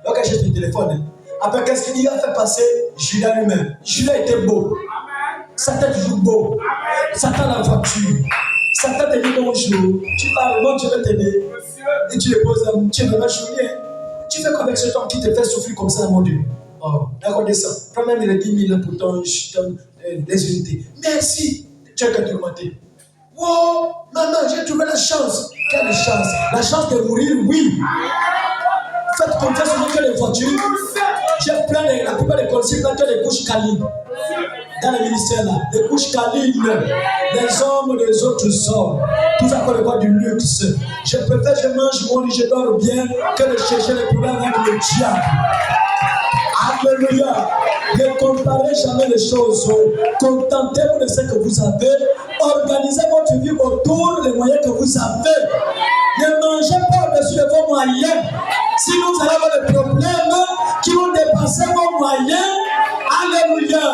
donc j'achète le téléphone. Après, qu'est-ce qu'il a fait passer Judas lui-même? Judas était beau. Satan toujours beau. Satan la voiture. Satan te dit bonjour. Tu parles, bon, je vais t'aider. Et tu le poses là, tu es vraiment chouillé. Tu fais quoi avec cet homme qui te fait souffrir comme ça, mon Dieu? Oh, d'accord, descends. Prends même les 10 000 pour ton les unités. Merci. Tu as qu'à t'augmenter. Wow, maman, j'ai trouvé la chance. Quelle chance? La chance de mourir, oui. Faites confiance sur les voitures. J'ai plein de, la plupart des conseils, plein de couches câlines. Dans le ministère là, des couches câlines, des hommes, des autres hommes. Tout ça pour le voir du luxe. Je préfère, je mange mon lit, je dors bien, que de chercher les problèmes avec le diable. Alléluia. Ne comparez jamais les choses. Contentez-vous de ce que vous avez. Organisez votre vie autour des moyens que vous avez. Ne mangez pas au-dessus de vos moyens. Sinon, vous allez avoir des problèmes qui vont dépasser vos moyens. Alléluia.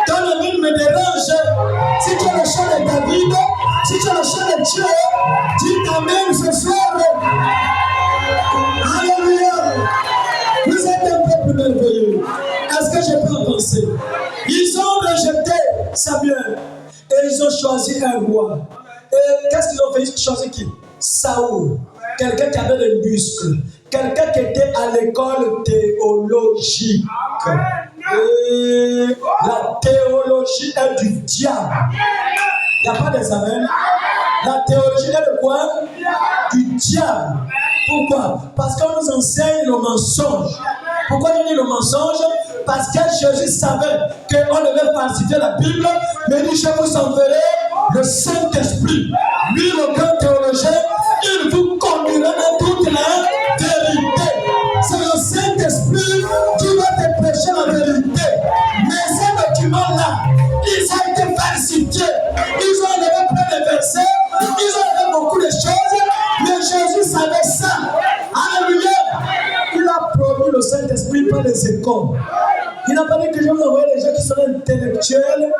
Quand le monde me dérange, si tu as le chant de David, si tu as le chant de Dieu, dis Amen ce soir. Alléluia. Vous êtes un peuple merveilleux. Est-ce que je peux avancer? Ils ont rejeté Samuel et ils ont choisi un roi. Et qu'est-ce qu'ils ont fait? Ils ont choisi qui? Saoul. Quelqu'un qui avait des muscles. Quelqu'un qui était à l'école théologique. Et la théologie est du diable. Il n'y a pas des amens. La théologie est de quoi? Du diable. Pourquoi? Parce qu'on nous enseigne le mensonge. Pourquoi on dit le mensonge? Parce que Jésus savait qu'on devait falsifier la Bible, mais il dit je vous enverrai le Saint-Esprit, lui le grand théologien, il vous conduira dans toute la vérité. C'est le Saint-Esprit qui va te prêcher la vérité. Mais ces documents-là, ils ont été falsifiés. Ils ont enlevé plein de versets, ils ont enlevé beaucoup de choses, mais Jésus savait ça. Alléluia. Il a promis le Saint-Esprit par les écoles. Il n'a pas dit que je vais envoyer les gens qui sont intellectuels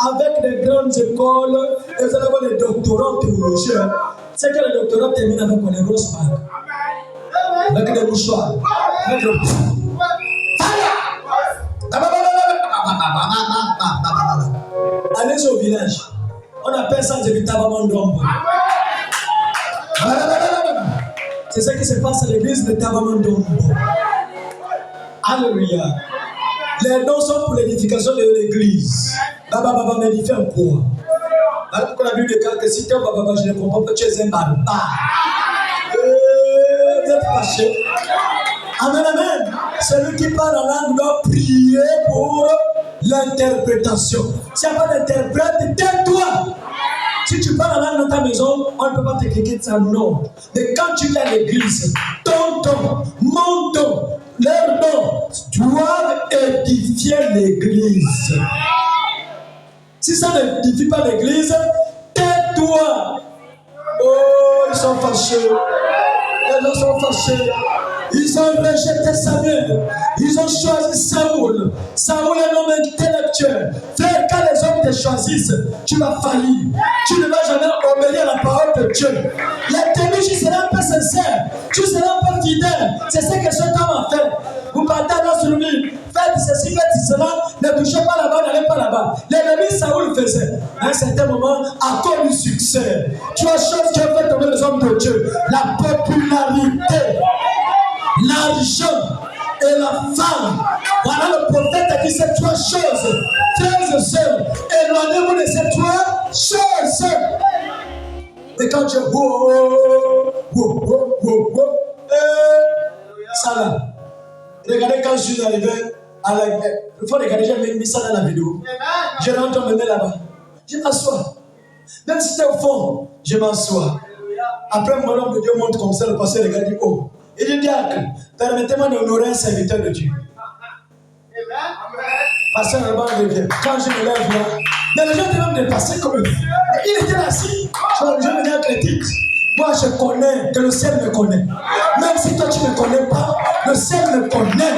avec des grandes écoles et vous allez avoir les doctorants théologiens. C'est que les doctorants terminent avec les grosses bagues, avec les mouchoirs, avec le allez au village, on appelle ça des Tabamandombo. C'est ce qui se passe à l'église de Tabamandombo. Alléluia. Les dons sont pour l'édification de l'église. Baba m'édifie en quoi? Alors qu'on a vu des cas que si tu es baba, je ne comprends pas que tu es un barbare. Vous êtes fâché. Amen, amen. Celui qui parle en langue doit prier pour l'interprétation. S'il n'y a pas d'interprète, tais-toi. Si tu parles en langue dans ta maison, on ne peut pas te cliquer de ça, non. Mais quand tu viens à l'église, ton don, mon don, leurs dons doivent édifier l'église. Si ça n'édifie pas l'église, tais-toi. Oh, ils sont fâchés. Les gens sont fâchés. Ils ont rejeté Samuel. Ils ont choisi Saoul. Saoul est un homme intellectuel. Frère, quand les hommes te choisissent, tu vas faillir. Tu ne vas jamais obéir à la parole de Dieu. La tenue, tu seras un peu sincère. Tu seras un peu fidèle. C'est ce que cet homme a fait. Vous partez dans ce livre. Faites ceci, faites cela. Ne touchez pas là-bas, n'allez pas là-bas. L'ennemi Saoul faisait. À un certain moment, à cause du succès, trois choses qui ont fait tomber les hommes de Dieu. La popularité, l'argent et la femme. Voilà, le prophète a dit ces trois choses. Frères et sœurs, éloignez-vous de ces trois choses. Et quand tu ça là. Regardez quand je suis arrivé à la... Il faut regarder, j'ai mis ça dans la vidéo. Je rentre me là-bas. Je m'assois. Même si c'est au fond, je m'assois. Après, mon homme de Dieu monte comme ça, le pasteur regarde, dit, oh. Il dit, diacre, permettez-moi d'honorer un serviteur de Dieu. Pasteur Robert revient. Quand je me lève là, mais les gens étaient même dépassés comme eux. Il était assis. Je me dis à critique. Moi, je connais que le ciel me connaît. Même si toi, tu ne me connais pas, le ciel me connaît.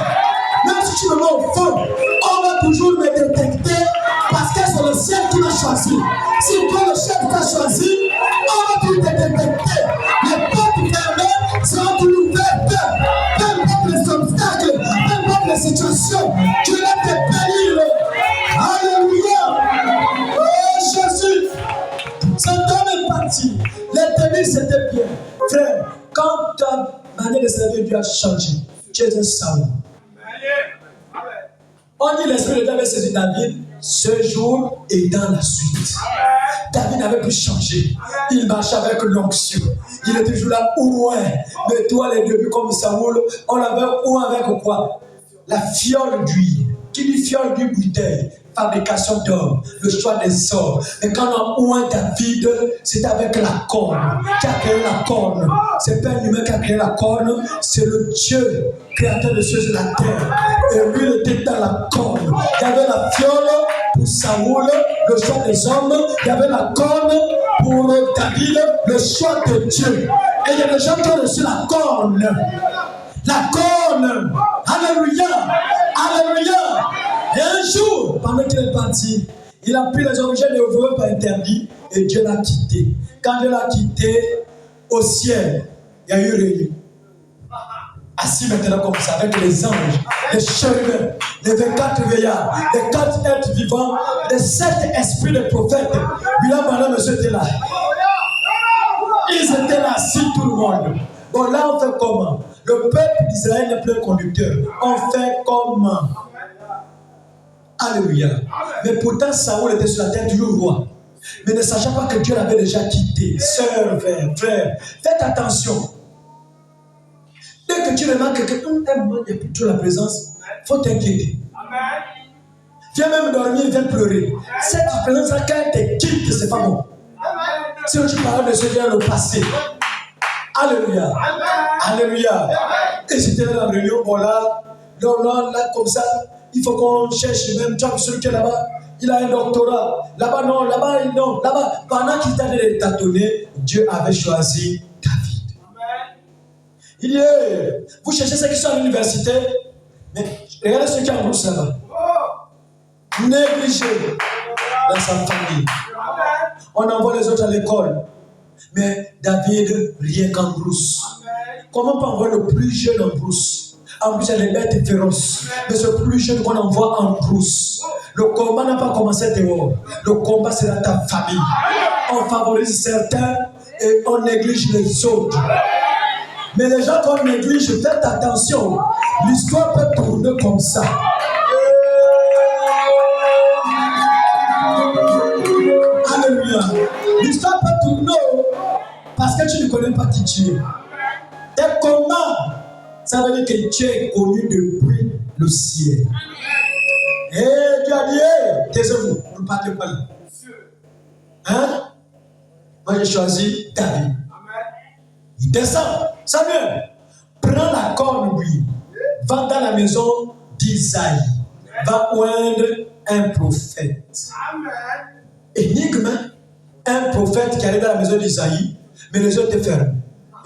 Même si tu me mets au fond, on va toujours me détecter parce que c'est le ciel qui m'a choisi. Si toi, le ciel t'a choisi, on va toujours te détecter. Les portes fermées seront toujours ouvertes. Peu importe les obstacles, peu importe les situations, tu vas te bénir. Alléluia. Oh Jésus. Cet homme est parti. L'éternel c'était bien. Frère, quand ta manière de servir Dieu a changé, tu es un Saoul. On dit l'esprit de Dieu avait saisi David ce jour et dans la suite. David n'avait plus changé. Il marchait avec l'onction. Il est toujours là au loin. Mais toi, les débuts comme Saoul, on l'avait ou avec quoi? La fiole d'huile. Qui dit fiole d'huile bouteille? Fabrication d'or, le choix des hommes. Mais quand on a oint David, c'est avec la corne. Qui a créé la corne? C'est pas un humain qui a créé la corne, c'est le Dieu, créateur des cieux et de la terre. Et lui, il était dans la corne. Il y avait la fiole pour Saoul, le choix des hommes. Il y avait la corne pour David, le choix de Dieu. Et il y a des gens qui ont reçu la corne. La corne. Alléluia. Alléluia. Et un jour, pendant qu'il est parti, il a pris les objets de l'ouvrier par interdit et Dieu l'a quitté. Quand Dieu l'a quitté, au ciel, il y a eu réunion. Assis maintenant comme ça, avec les anges, les chérubins, les 24 veillards, les 4 êtres vivants, les 7 esprits des prophètes. William Branham, monsieur était là. Ils étaient là, assis tout le monde. Bon, là, on fait comment? Le peuple d'Israël n'est plus un conducteur. On fait comment? Alléluia. Mais pourtant, Saoul était sur la terre toujours roi. Mais ne sachant pas que Dieu l'avait déjà quitté. Sœur, frère, faites attention. Dès que tu remarques que il n'y a plus toujours la présence, il faut t'inquiéter. Viens même dormir, viens pleurer. Cette présence-là, quand elle te quitte, c'est pas bon. Si tu parles de ce qui est le passé. Alléluia. Alléluia. Et j'étais dans la réunion, bon là, comme ça, il faut qu'on cherche même, tu vois, celui qui est là-bas, il a un doctorat. Là-bas, non, là-bas, non, là-bas. Pendant qu'il t'a donné tâtonner, Dieu avait choisi David. Il dit, vous cherchez ceux qui sont à l'université, mais regardez ceux qui ont bourse là-bas. Négligé dans sa famille. On envoie les autres à l'école. Mais David, rien qu'en brousse. Comment on peut envoyer le plus jeune en brousse? En plus, il y a des bêtes féroces. Mais ce plus jeune qu'on envoie en brousse. Le combat n'a pas commencé dehors. Le combat, c'est dans ta famille. On favorise certains et on néglige les autres. Mais les gens qu'on néglige, faites attention. L'histoire peut tourner comme ça. Alléluia. L'histoire peut tourner parce que tu ne connais pas qui tu es. Tes combats, ça veut dire que tu es connu depuis le ciel. Et Dieu a dit, taisez-vous, vous ne parlez pas là. Hein? Moi j'ai choisi David. Il descend. Samuel, prends la corne, lui. Va dans la maison d'Isaïe. Va oindre un prophète. Énigme, un prophète qui arrive dans la maison d'Isaïe, mais les autres étaient fermés.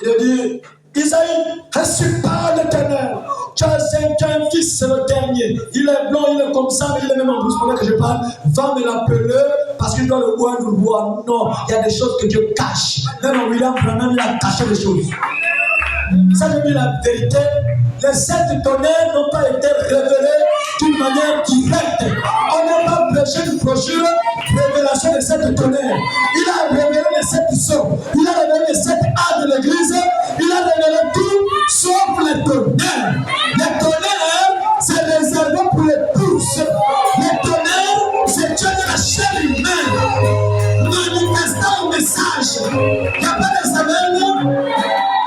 Il a dit, Isaïe, reçu par l'Éternel. Tu as un fils, c'est le dernier. Il est blanc, il est comme ça, mais il est même en brousse. Pendant que je parle, va me l'appeler parce qu'il doit le voir, le roi. Non, il y a des choses que Dieu cache. Même William Branham, il a caché des choses. Ça, je dis la vérité. Les 7 tonnerres n'ont pas été révélés d'une manière directe. On n'a pas prêché une brochure, révélation des 7 tonnerres. Il a révélé les 7 sceaux. Il a révélé les 7 arts de l'église. Il a révélé tout sauf les tonnerres. Les tonnerres, c'est réservé pour les tous. Les tonnerres, c'est Dieu de la chair humaine. Manifestant un message. Il n'y a pas d'examen.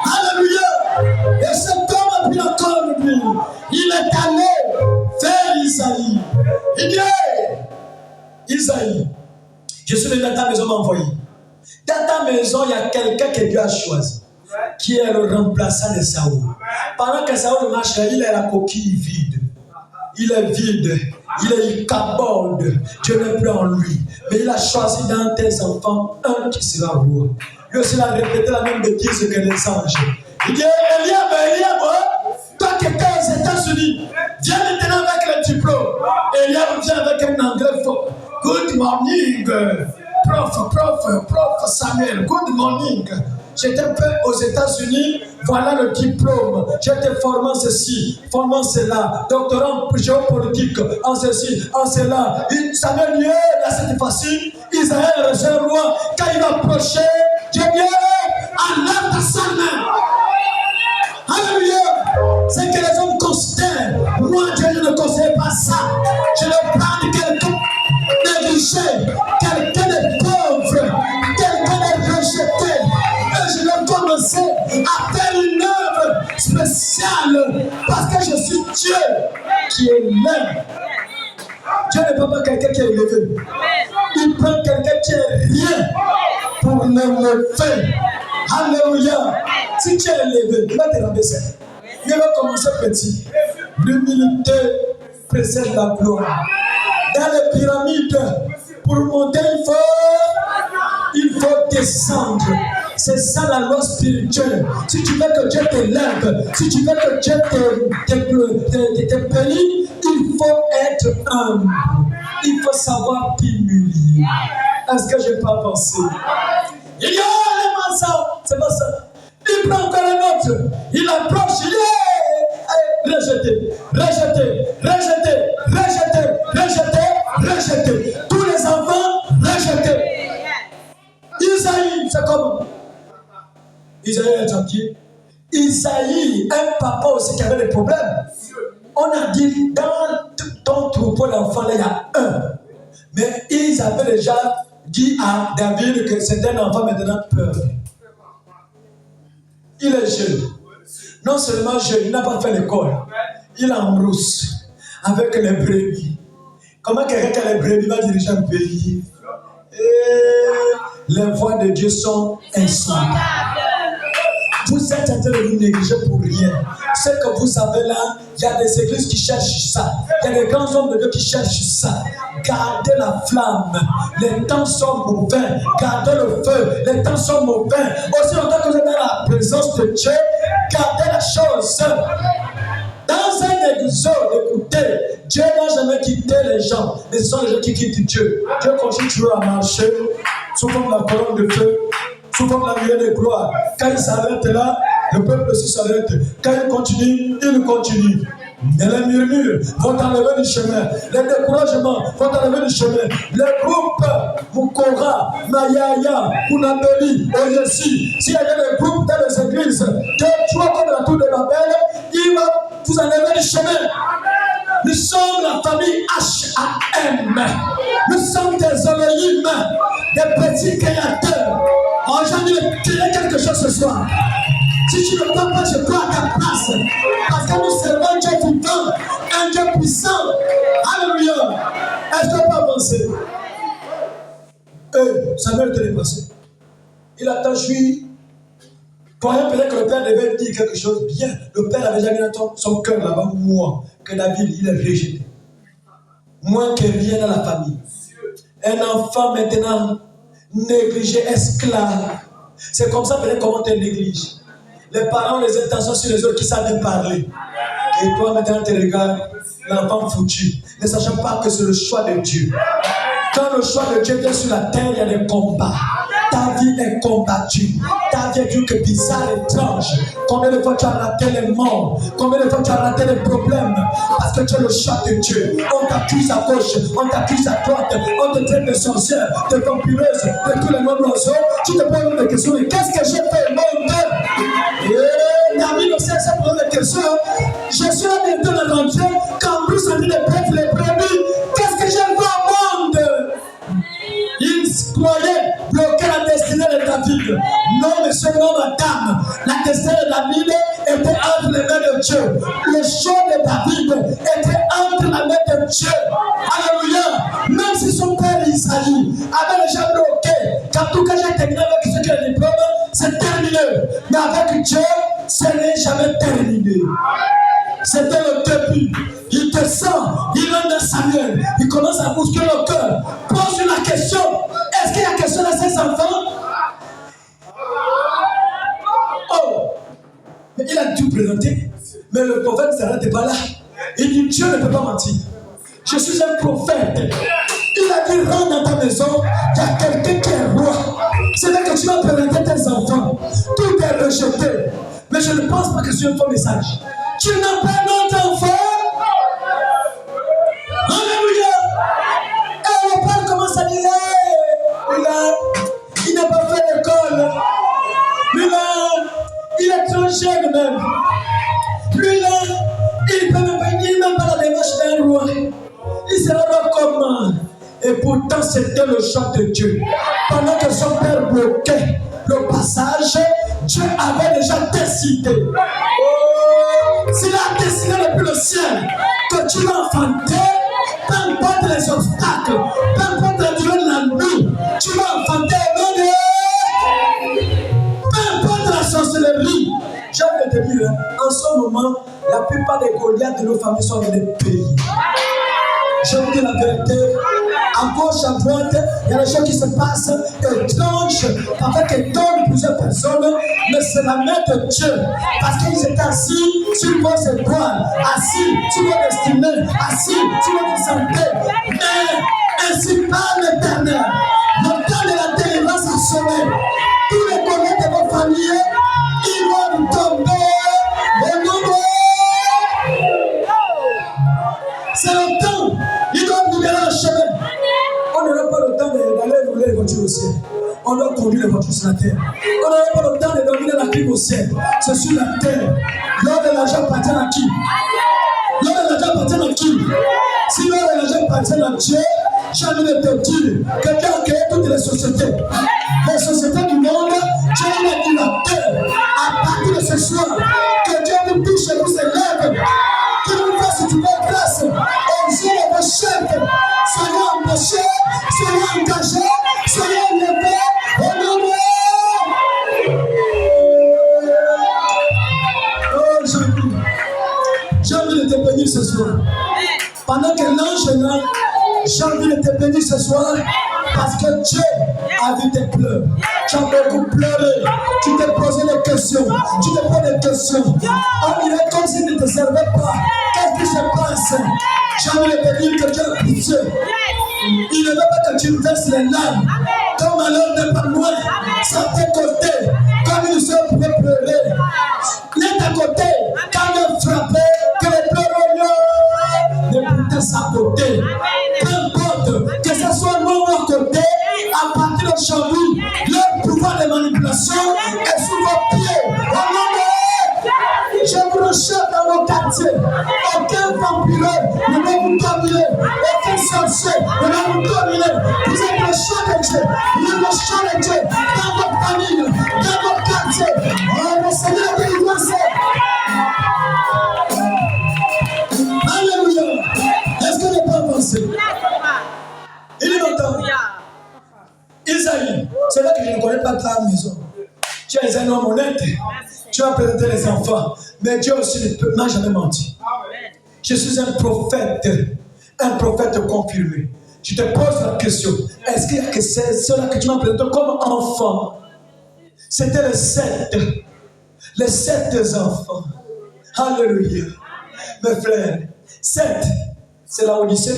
Alléluia. Et cet homme a pris la corne, lui. Il est allé vers Isaïe. Il dit, Isaïe, je suis venu dans ta maison m'envoyer. Dans ta maison, il y a quelqu'un que Dieu a choisi, qui est le remplaçant de Saoul. Pendant que Saoul marche, il est la coquille vide. Il est vide. Il est caborde. Dieu n'est plus en lui. Mais il a choisi dans tes enfants un qui sera roi. Lui aussi, il a répété la même bêtise que les anges. Il dit, Eliab, toi qui étais aux États-Unis, viens maintenant avec le diplôme. Eliab vient avec un anglais fort. Good morning, prof Samuel. Good morning. J'étais aux États-Unis, voilà le diplôme. J'étais formant ceci, formant cela, doctorant en géopolitique, en ceci, en cela. Samuel dit, là c'était facile. Israël reçoit le roi. Quand il va approcher, Dieu dit, enlève ta seule main. Alléluia. C'est que les hommes considèrent. Moi, Dieu ne conseille pas ça. Je le prends de quelqu'un négligé, quelqu'un de pauvre, quelqu'un de rejeté. Et je vais commencer à faire une œuvre spéciale parce que je suis Dieu qui est là. Dieu ne prend pas quelqu'un qui est élevé. Il prend quelqu'un qui est rien pour l'élever. Alléluia. Si tu es élevé, il va te rabaisser. Il va commencer petit. L'humilité précède la gloire. Dans les pyramides, pour monter, il faut descendre. C'est ça la loi spirituelle. Si tu veux que Dieu t'élève, si tu veux que Dieu te bénisse, il faut être humble. Il faut savoir t'humilier. Est-ce que je n'ai pas pensé? Il y a les massas, c'est pas ça. Il prend encore un autre. Il approche, il est rejeté, rejeté, rejeté, rejeté, rejeté, rejeté. Tous les enfants rejetés. Isaïe, c'est comment? Isaïe est tranquille. Isaïe, un papa aussi qui avait des problèmes. On a dit dans ton troupeau d'enfants, il y a un. Mais ils avaient déjà dit à David que c'était un enfant maintenant peur. Il est jeune. Non seulement jeune, il n'a pas fait l'école. Il est en brousse avec les brebis. Comment quelqu'un qui a les brebis va diriger un pays? Les voies de Dieu sont insondables. Vous êtes en train de vous négliger pour rien. Ce que vous avez là, il y a des églises qui cherchent ça. Il y a des grands hommes de Dieu qui cherchent ça. Gardez la flamme. Les temps sont mauvais. Gardez le feu. Les temps sont mauvais. Aussi longtemps que vous êtes dans la présence de Dieu, gardez la chose. Dans un exode, écoutez, Dieu n'a jamais quitté les gens, mais ce sont les gens qui quittent Dieu. Dieu continue toujours à marcher sous forme de la colonne de feu, sous forme de la lumière de gloire. Quand il s'arrête là, le peuple aussi s'arrête. Quand il continue. Et les murmures vont enlever du chemin. Les découragements vont enlever du chemin. Les groupes Mukora, Mayaya, Kunabeli, Oyesi, s'il y a des groupes dans les églises, que tu vois comme la tour de Babel, il va vous enlever du chemin. Nous sommes la famille H.A.M. Nous sommes des Elohim, des petits créateurs. J'ai envie de créer quelque chose ce soir. Si tu ne peux pas, je crois à ta place. Parce que nous servons un Dieu vivant, un Dieu puissant. Alléluia. Est-ce qu'on peut avancer? Samuel était dépassé. Il attend, je suis. Croyant peut-être que le père devait dire quelque chose bien. Le père avait déjà mis dans son cœur là-bas, moi, que David, il est rejeté. Moins que rien dans la famille. Un enfant maintenant négligé, esclave. C'est comme ça peut-être comment tu négliges. Les parents ont les intentions sur les autres qui savent parler. Et toi maintenant tu regardes l'enfant foutu, ne sachant pas que c'est le choix de Dieu. Quand le choix de Dieu vient sur la terre, il y a des combats. Ta vie est combattue. Ta vie est d'une que bizarre, étrange. Combien de fois tu as raté les morts? Combien de fois tu as raté les problèmes? Parce que tu es le choix de Dieu. On t'accuse à gauche, on t'accuse à droite, on te traite de sorcière, de vampireuse, de tous les noms d'oiseaux. Tu te poses des questions, mais qu'est-ce que j'ai fait au monde? David aussi s'est posé des questions. Je suis là bientôt dans l'entrée, quand Bruce a dit de prêtre les brebis. Qu'est-ce que j'ai fait au monde? Il croyait bloquer la destinée de David. Non, monsieur, non, madame. La destinée de David était entre les mains de Dieu. Le choix de David était entre la main de Dieu. Alléluia. Même si son père Isaïe avait déjà bloqué, qu'en tout cas j'ai terminé avec ce qui est le diplôme, c'est terminé. Mais avec Dieu, ce n'est jamais terminé. C'était le début. Il descend, il rentre dans Samuel, il commence à bousculer le cœur. Pose la question, est-ce qu'il y a question à ses enfants? Oh, mais il a tout présenté, mais le prophète ne s'arrête pas là. Il dit, Dieu ne peut pas mentir. Je suis un prophète. Il a dit, rentre dans ta maison, il y a quelqu'un qui est roi. C'est là que tu vas présenter tes enfants. Tout est rejeté. Mais je ne pense pas que c'est un faux message. Tu n'as pas notre enfant. Alléluia. Et le père commence à dire, il n'a pas fait l'école. Il est trop jeune même. Lui là, il ne peut même pas la démarche d'un roi. Il sera roi comment? Et pourtant c'était le choix de Dieu. Pendant que son père bloquait le passage, Dieu avait déjà décidé. S'il a décidé depuis le ciel que tu vas enfanter, peu importe les obstacles, peu importe la durée de la nuit, tu vas enfanter au nom de... Peu importe la sorcellerie. J'ai envie de te dire, en ce moment, la plupart des Goliaths de nos familles sont dans des pays. Je vous dis la vérité, à gauche, à droite, il y a des choses qui se passent étranges, avec étonnent plusieurs personnes, mais c'est la main de Dieu, parce qu'ils étaient assis sur vos épaules, assis sur vos destinées, assis sur votre santé, mais ainsi par l'Éternel, le temps de la délivrance a sonné. Tous les Goliaths de vos familles, ils vont tomber au nom de... C'est le temps. Il doit libérer le chemin. On n'aura pas le temps d'aller rouler les voitures au ciel. On doit conduire les voitures sur la terre. On n'aura pas le temps de dominer la clim au ciel. C'est sur la terre. L'or de l'argent appartient à qui? L'or de l'argent appartient à qui? Si l'or de l'argent appartient à Dieu, j'ai envie de te dire que Dieu a créé toutes les sociétés. Les sociétés du monde, Dieu a dit la terre. À partir de ce soir, que Dieu vous touche et vous élève. Qu'il vous fasse du bon grâce. Exilez vos chefs. Soyez embauchés, soyez engagés, soyez élevés J'ai envie de te bénir ce soir parce que Dieu a vu tes pleurs. Tu as beaucoup pleuré. Tu t'es posé des questions. Tu te poses des questions. On dirait comme s'il ne te servait pas. Qu'est-ce qui se passe? J'ai envie de te dire que Dieu a pitié. Il ne veut pas que tu verses les larmes. Ton malheur n'est pas loin. C'est à tes côtés. Comme une soeur pouvait pleurer. Il est à côté. Quand il est frappé, que les pleurs n'écoutez sa côté. Peu importe que ce soit non à côté, à partir d'aujourd'hui, leur pouvoir de manipulation est sous vos pieds. Je vous rechète dans vos quartiers. Aucun vampire ne va vous dominer. Aucun sorcier ne va vous dominer. Vous êtes le champ de Dieu. Vous êtes le champ de Dieu. Dans votre famille, dans votre quartier. Oh, le Seigneur de délivrance. Alléluia. Est-ce que n'est pas avancé? Il est longtemps. Isaïe, c'est là que je ne connais pas ta maison. Tu es un homme honnête. Tu as présenté les enfants. Mais Dieu aussi ne m'a jamais menti. Je suis un prophète confirmé. Tu te poses la question. Est-ce qu'il y a que ceux-là que tu m'as présenté comme enfant? C'était les 7 enfants. Alléluia. Mes frères, 7, c'est la Odyssée.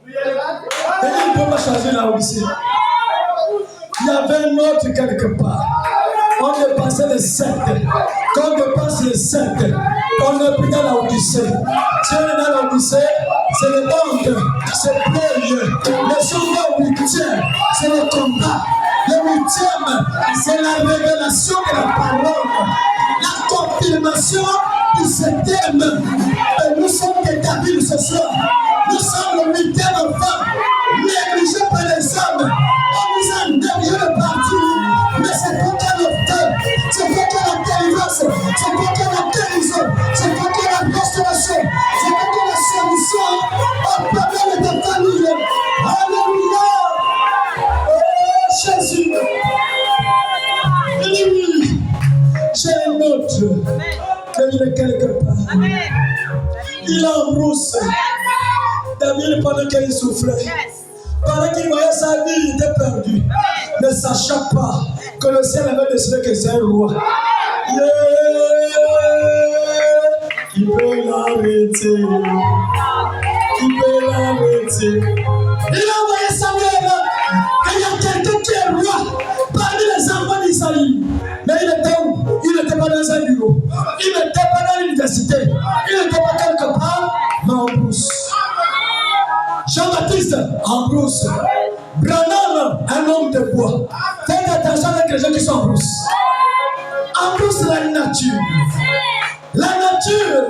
Et il ne peut pas changer la Odyssée. Il y avait un autre quelque part. On dépassait les 7. Quand on dépasse les 7, on est plus dans la Odyssée. Si on est dans l'Odyssée, c'est le monde, c'est le pleuil. Le second 8e, c'est le combat. Le 8e, c'est la révélation de la parole. La confirmation du 7e. Et nous sommes des David ce soir. Nous sommes le 8e enfant, négligé par les hommes. On nous a négligé le parti. Mais c'est pour quel octobre? C'est pour quelle délivrance? C'est pour quelle guérison? C'est pour quelle restauration? C'est pour quelle solution au problème de ta famille? Alléluia! Oh Jésus! Oui, j'ai un autre qu'il est quelque part. Il est en brousse. David, pendant qu'il souffrait, pendant qu'il voyait sa vie, il était perdu. Ne sachant pas que le ciel avait décidé que c'est un roi. Qui peut l'arrêter? Qui peut l'arrêter? Il a envoyé Samuel. Il y a quelqu'un qui est roi parmi les enfants d'Isaïe. Mais il était où? Il n'était pas dans un bureau. Il n'était pas dans l'université. Il n'était pas quelque part, mais en brousse. Jean-Baptiste en brousse. Branham, un homme de bois. Faites attention avec les gens qui sont en brousse. En brousse, la nature. La nature.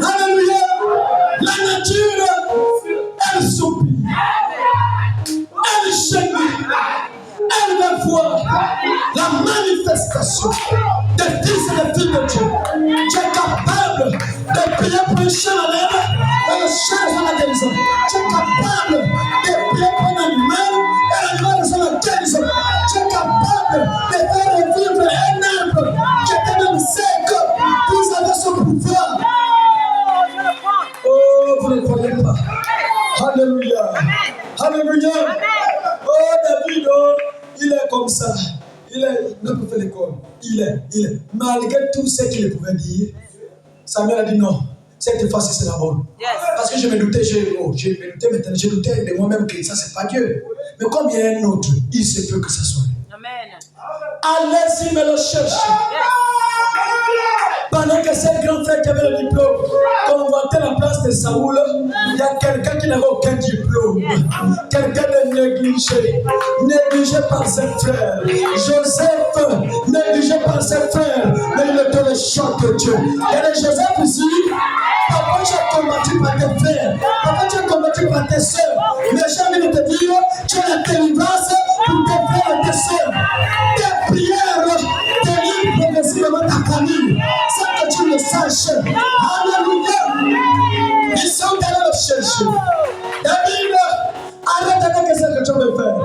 Alléluia. La nature, elle soupire. Elle gémit. Elle va voir la manifestation des fils et des filles de Dieu. Tu es capable de prier pour un chien à l'air et le chien reçoit la guérison. Tu es capable de prier pour un animal et l'animal reçoit la guérison. Tu es capable de faire revivre un arbre qui était même sec. Vous avez ce pouvoir. Oh, vous ne croyez pas. Alléluia. Alléluia. Oh, David, oh, il est comme ça. Il ne peut faire l'école. Il est. Malgré tout ce qu'il pouvait dire, Samuel a dit non. Cette fois-ci, c'est la bonne. Yes. Parce que je me doutais, je doutais de moi-même que ça, c'est pas Dieu. Mais comme il y a un autre, il se peut que ça soit lui. Amen. Allez-y, me le chercher. Yes. Pendant que c'est le grand frère qui avait le diplôme convoitait la place de Saoul, il y a quelqu'un qui n'avait aucun diplôme. Quelqu'un de négligé par ses frères. Joseph, négligé par ses frères, mais il était le chant de Dieu. Et le Joseph ici, papa, tu as combattu par tes frères, papa, tu as combattu par tes soeurs. Mais j'ai envie de te dire, tu as la délivrance pour tes frères et tes soeurs. Tes prières délivrent progressivement ta famille. Sans que tu le saches. Alléluia. Ils sont allés le chercher. David, arrête avec ce que tu veux faire.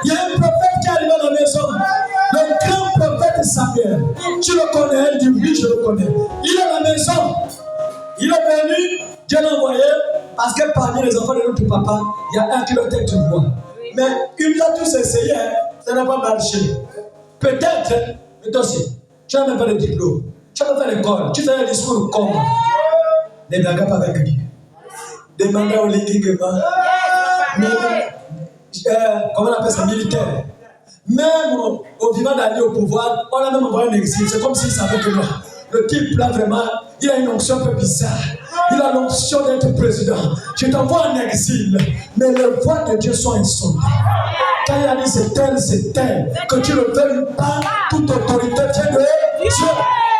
Il y a un prophète qui arrive à la maison. Le grand prophète Samuel. Tu le connais. connais? Elle dit oui, je le connais. Il est à la maison. Il est venu, Dieu l'a envoyé, parce que parmi les enfants de notre papa, il y a un qui doit être roi. Mais il a tous essayé, hein, ça n'a pas marché. Peut-être, mais toi aussi, tu n'as même pas de diplôme, tu n'as même pas l'école, tu fais un discours comment? Ne blague pas avec lui. Demande au léguement. Comment on appelle ça? Militaire. Même au vivant d'aller au pouvoir, on a même envoyé un exil. C'est comme s'il savait que non. Le type là vraiment, il a une onction un peu bizarre. Il a l'onction d'être président. Je t'envoie en exil, mais les voix de Dieu sont insondables. Quand il a dit c'est tel, que tu ne le veuilles pas, toute autorité vient de Dieu.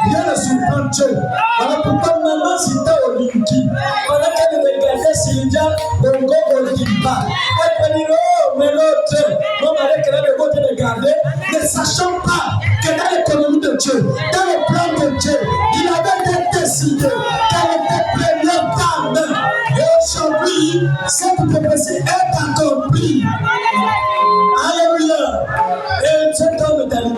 Rien ne surprend Dieu. Voilà pourquoi maman citait Olinki. Pendant qu'elle regardait Sylvia, Bongo Olimba. Elle peut dire, oh, mais l'autre, mon mari qu'elle a le goût de regarder, ne sachant pas que dans l'économie de Dieu, dans le plan de Dieu, il avait décidé qu'elle était première dame. Et aujourd'hui, cette prophétie est accomplie. Alléluia. Et cet homme est allé.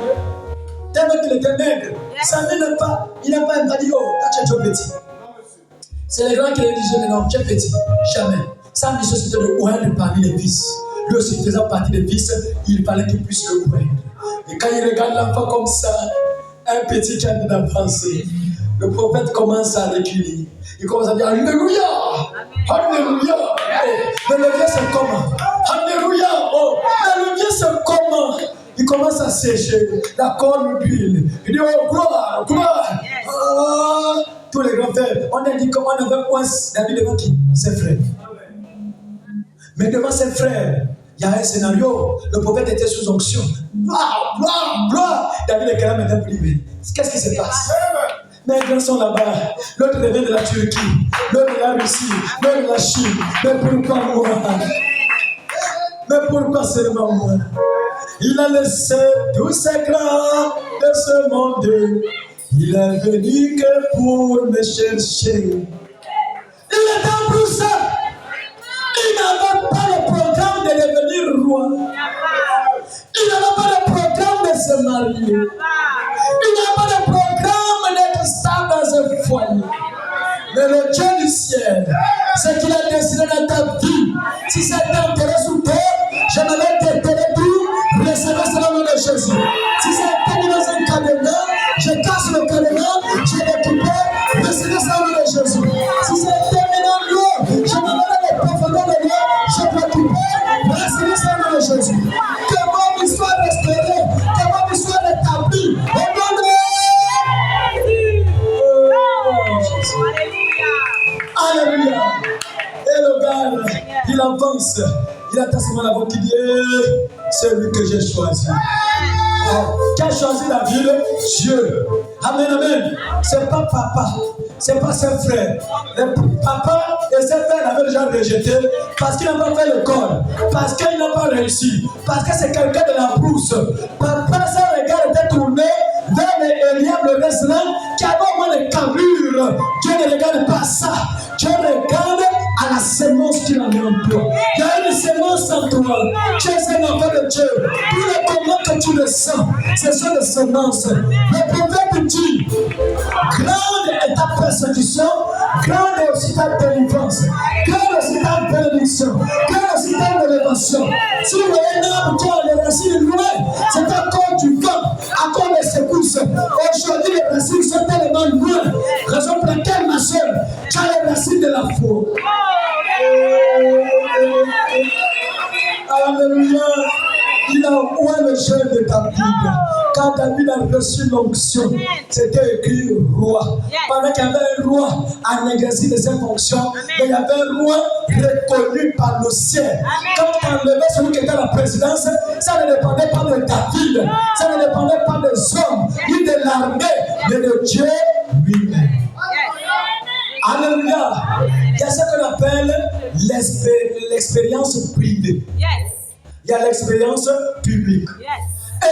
Tellement qu'il était maigre, ça il n'a pas dit, oh, tu es trop petit. C'est les grands qui lui disent, mais non, tu es petit. Jamais. Sa mission c'était de oindre parmi les fils. Lui aussi faisant partie des fils, il fallait qu'il puisse le oindre. Et quand il regarde l'enfant comme ça, un petit qui a de l'avancée, le prophète commence à reculer. Il commence à dire, Alléluia! Alléluia! Mais le vieux c'est comment? Alléluia! Oh, mais le vieux c'est comment? Il commence à sécher, la corne l'huile. Il dit, oh, gloire, gloire. Oh, tous les grands frères, on a dit comment on avait point David devant qui? Ses frères. Mais devant ses frères, il y a un scénario. Le prophète était sous onction. Gloire, gloire, gloire. David est quand même maintenant privé. Qu'est-ce qui se passe? Mais ils sont là-bas. L'autre revient de la Turquie, l'autre de la Russie, l'autre de la Chine. Mais pourquoi moi? Mais pourquoi seulement moi? Il a laissé tous ses grands de ce monde. Il est venu que pour me chercher. Il est en brousse. Il n'avait pas le programme de devenir roi. Il n'avait pas le programme de se marier. Il n'avait pas le programme d'être stable dans un foyer. Mais le Dieu du ciel, ce qu'il a décidé dans ta vie, si c'est intérêt sous terre, je m'avais déterré tout, recevez cela au nom de Jésus. Si c'est terminé dans un cadenas, je casse le cadenas, je récupère, recevez cela au nom de Jésus. Si c'est terminé dans l'eau, je m'en vais dans les profondeurs de l'eau, je récupère, recevez cela au nom de Jésus. Que mon histoire restaurée, que mon histoire rétablie, au nom de Alléluia. Et le gars, il avance. Il attend seulement la voix qui dit, c'est lui que j'ai choisi. Qui a choisi la ville? Dieu. Amen, amen. C'est pas papa. C'est pas ses frères. Papa et ses frères l'avaient déjà rejeté parce qu'il n'a pas fait l'école, parce qu'il n'a pas réussi, parce que c'est quelqu'un de la brousse. Papa, son regard était tourné vers Eliab le restaurant qui avait au moins des carrures. Dieu ne regarde pas ça. Dieu regarde à la semence qu'il a mis en toi. Il y a une semence en toi. Tu es un enfant de Dieu. Tout le comment que tu le sens, ce sont des semences. Le prophète dit, grande est ta persécution, grande est aussi ta délivrance, grande est aussi ta bénédiction, grande est aussi ta élévation. Si vous voyez un arbre qui a les racines loin, c'est à cause du vent, à cause des secousses. Aujourd'hui, les racines sont tellement loin. Raison pour laquelle, ma soeur, tu as les racines de la foi. Alléluia. Il a ouvert le jeu de David. Quand David a reçu l'onction, c'était écrit roi. Pendant qu'il y avait un roi en exercice de ses fonctions, mais il y avait un roi reconnu par le ciel. Quand tu enlevais celui qui était à la présidence, ça ne dépendait pas de David, ça ne dépendait pas des hommes, ni de l'armée, mais de Dieu lui-même. Alléluia. Il y a ce qu'on appelle l'expérience privée. Il y a l'expérience publique.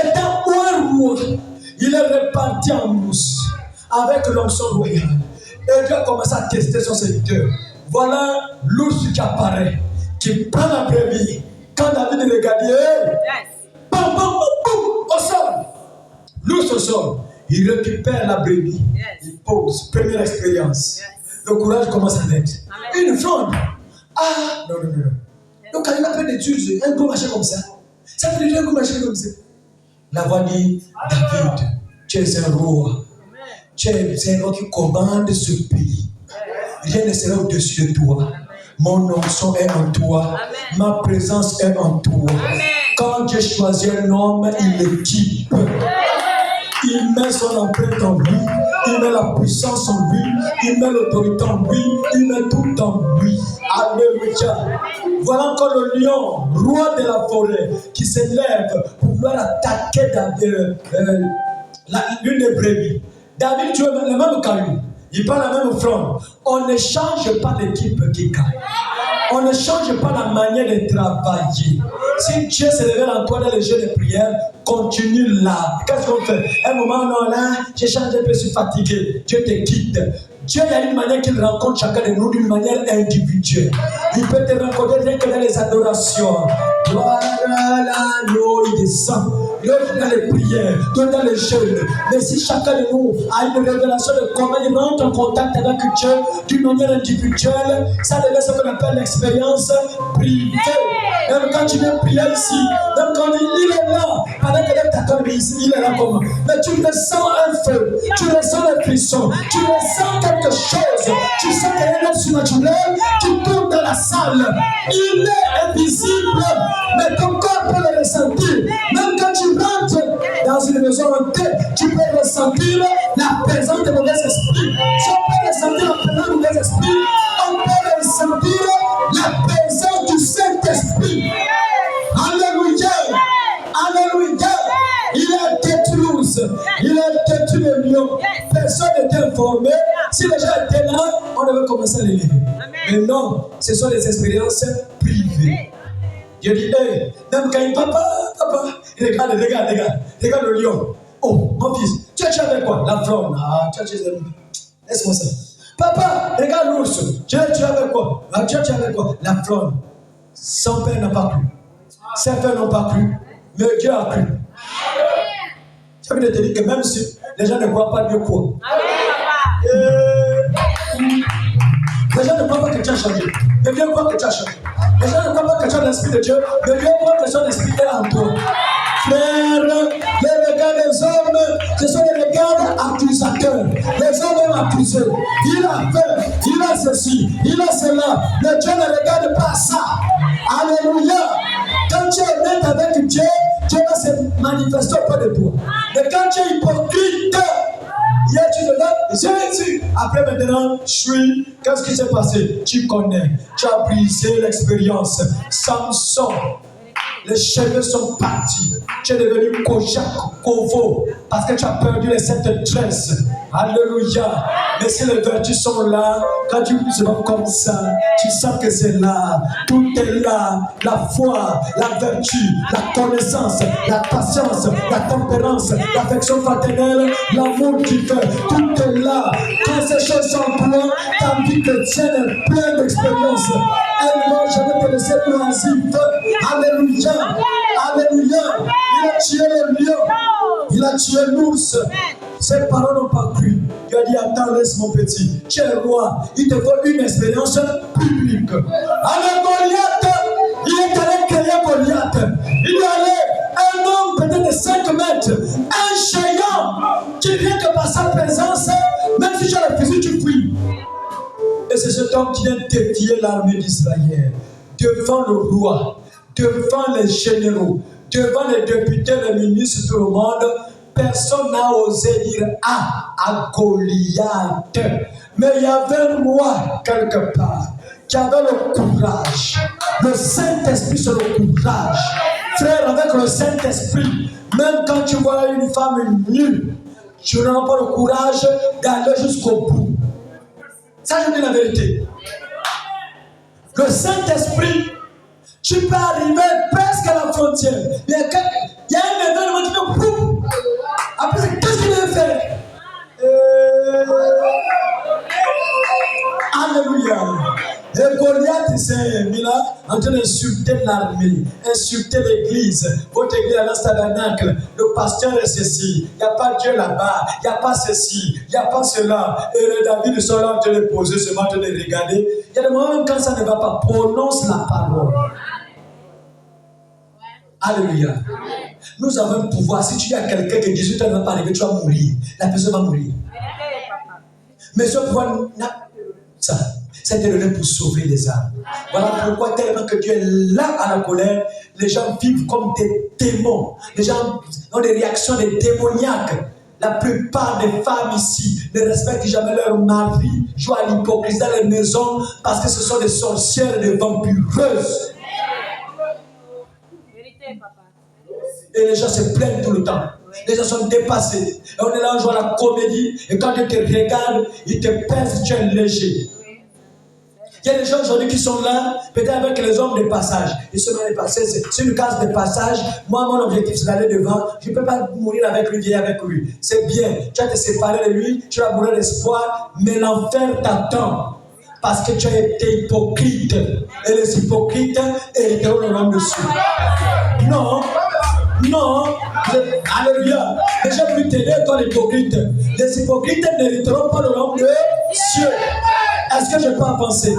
Étant un roi, il est reparti en mousse avec l'onction royale. Et Dieu a commencé à tester son serviteur. Voilà l'ours qui apparaît, qui prend la brebis. Quand David regardait, bam, bam, bam, bam, au sol. L'ours au sol. Il récupère la brebis. Il pose. Première expérience. Le courage commence à naître. Une fronde. Ah, non. Donc, quand il a fait des études, un gros marché comme ça. Ça veut dire un gros marché comme ça. La voix dit, David, tu es un roi. Tu es un roi qui commande ce pays. Rien ne sera au-dessus de toi. Mon nom est en toi. Ma présence est en toi. Quand Dieu choisit un homme, il l'équipe. Il met son empreinte en lui, il met la puissance en lui, il met l'autorité en lui, il met tout en lui. Alléluia. Voilà encore le lion, roi de la forêt, qui s'élève pour vouloir attaquer l'une des brebis. David, tu es le même caillou, il prend la même front. On ne change pas l'équipe qui gagne. On ne change pas la manière de travailler. Si Dieu se révèle en toi dans les jeux de prière, continue là. Qu'est-ce qu'on fait? Un moment, non, là, j'ai changé un peu, je suis fatigué. Dieu te quitte. Dieu, il y a une manière qu'il rencontre chacun de nous d'une manière individuelle. Il peut te rencontrer rien que dans les adorations. Gloire à l'agneau, il descend. L'autre dans les prières, l'autre dans les jeûnes. Mais si chacun de nous a une révélation de comment il rentre en contact avec Dieu d'une manière individuelle, ça devient ce qu'on appelle l'expérience privée. Même quand tu viens prier ici, même quand il est là, pendant que tu t'attends ici, il est là comme. Mais tu ressens un feu, tu ressens le frisson, tu ressens quelque chose, tu sens qu'il y a un homme surnaturel qui tourne dans la salle. Il est invisible, mais ton corps peut le ressentir. Même quand tu rentres dans une maison hantée, tu peux ressentir la présence des mauvais esprits. Si on peut ressentir la présence des mauvais esprits, on peut ressentir la présence du Saint-Esprit. Alléluia! Alléluia! Il a détruit l'ours, il a détruit le lion. Personne n'était informé. Si les gens étaient là, on devait commencer à les lever. Mais non, ce sont des expériences privées. Dieu dit, hey, même quand il papa, regarde le lion. Oh, mon fils, tu es avec quoi? La fronde. Ah, tu es avec. Laisse-moi ça. Papa, regarde l'ours. Tu es avec quoi? Ah, tu es avec quoi? La fronde. Son père n'a pas cru. Ses pères n'ont pas cru. Mais Dieu a cru. Ça veut dire que même si les gens ne croient pas, Dieu croit. Les gens ne croient pas que tu as changé. Mais Dieu croit que tu as changé. Les gens ne croient pas que tu as l'esprit de Dieu. Mais Dieu croit que son esprit est en toi. Frère, les regards des hommes, ce sont les regards accusateurs. Les hommes ont accusé. Il a fait, il a ceci, il a cela. Mais Dieu ne regarde pas ça. Alléluia. Quand tu es honnête avec Dieu, Dieu va se manifester auprès de toi. Mais quand tu es hypocrite, hier tu te donnes, après maintenant, qu'est-ce qui s'est passé? Tu connais, tu as brisé l'expérience. Samson, les cheveux sont partis. Tu es devenu Kovo parce que tu as perdu les 7 tresses. Alléluia. Mais si les vertus sont là, quand tu te vois comme ça, tu sens que c'est là. Tout est là. La foi, la vertu, la connaissance, la patience, la tempérance, l'affection fraternelle, l'amour qui fait. Tout est là. Quand ces choses sont en toi, ta vie chrétienne est pleine d'expérience. Elle ne va jamais te laisser oisif. Alléluia. Alléluia. Il a tué le lion. Il a tué l'ours. Ses parents n'ont pas cru. Il a dit, attends, laisse mon petit. Tu es roi. Il te faut une expérience publique. Alors Goliath, il est allé créer Goliath. Il est allé, un homme peut-être de 5 mètres, un géant qui vient que par sa présence, même si tu as le fusil, tu fuis. Et c'est cet homme qui vient défier l'armée d'Israël devant le roi, devant les généraux, devant les députés, les ministres, tout le monde. Personne n'a osé dire à Goliath. Mais il y avait un roi quelque part qui avait le courage. Le Saint-Esprit, c'est le courage. Frère, avec le Saint-Esprit, même quand tu vois une femme nue, tu n'as pas le courage d'aller jusqu'au bout. Ça, je dis la vérité. Le Saint-Esprit, tu peux arriver presque à la frontière. Il y a un événement qui te boum. Après, qu'est-ce qu'il veut faire? Alléluia. Et Goliath s'est mis là en train d'insulter l'armée, insulter l'église. Votre église à tabernacle, le pasteur est ceci, il n'y a pas Dieu là-bas, il n'y a pas ceci, il n'y a pas cela. Et les David sont là en train de poser, seulement en train de regarder. Il y a des moments quand ça ne va pas, prononce la parole. Alléluia. Nous avons un pouvoir. Si tu dis à quelqu'un que 18 ans ne va pas arriver, tu vas mourir. La personne va mourir. Mais ce pouvoir, ça, c'est donné pour sauver les âmes. Voilà pourquoi tellement que Dieu est là à la colère, les gens vivent comme des démons. Les gens ont des réactions des démoniaques. La plupart des femmes ici ne respectent jamais leur mari, jouent à l'hypocrisie dans les maisons parce que ce sont des sorcières et des vampireuses. Et les gens se plaignent tout le temps. Les gens sont dépassés. Et on est là, on joue à la comédie. Et quand ils te regardent, ils te pèsent, tu es léger. Il y a des gens aujourd'hui qui sont là, peut-être avec les hommes de passage. Ils se mettent les passages. C'est une case de passage. Moi, mon objectif, c'est d'aller devant. Je ne peux pas mourir avec lui, vieillir avec lui. C'est bien. Tu vas te séparer de lui, tu vas mourir d'espoir, mais l'enfer t'attend. Parce que tu as été hypocrite. Et les hypocrites hériteront le royaume de Dieu. Non. Non, alléluia. Les gens plus t'aider, toi l'hypocrite. Les hypocrites n'hériteront pas le royaume de Dieu. Est-ce que je peux avancer?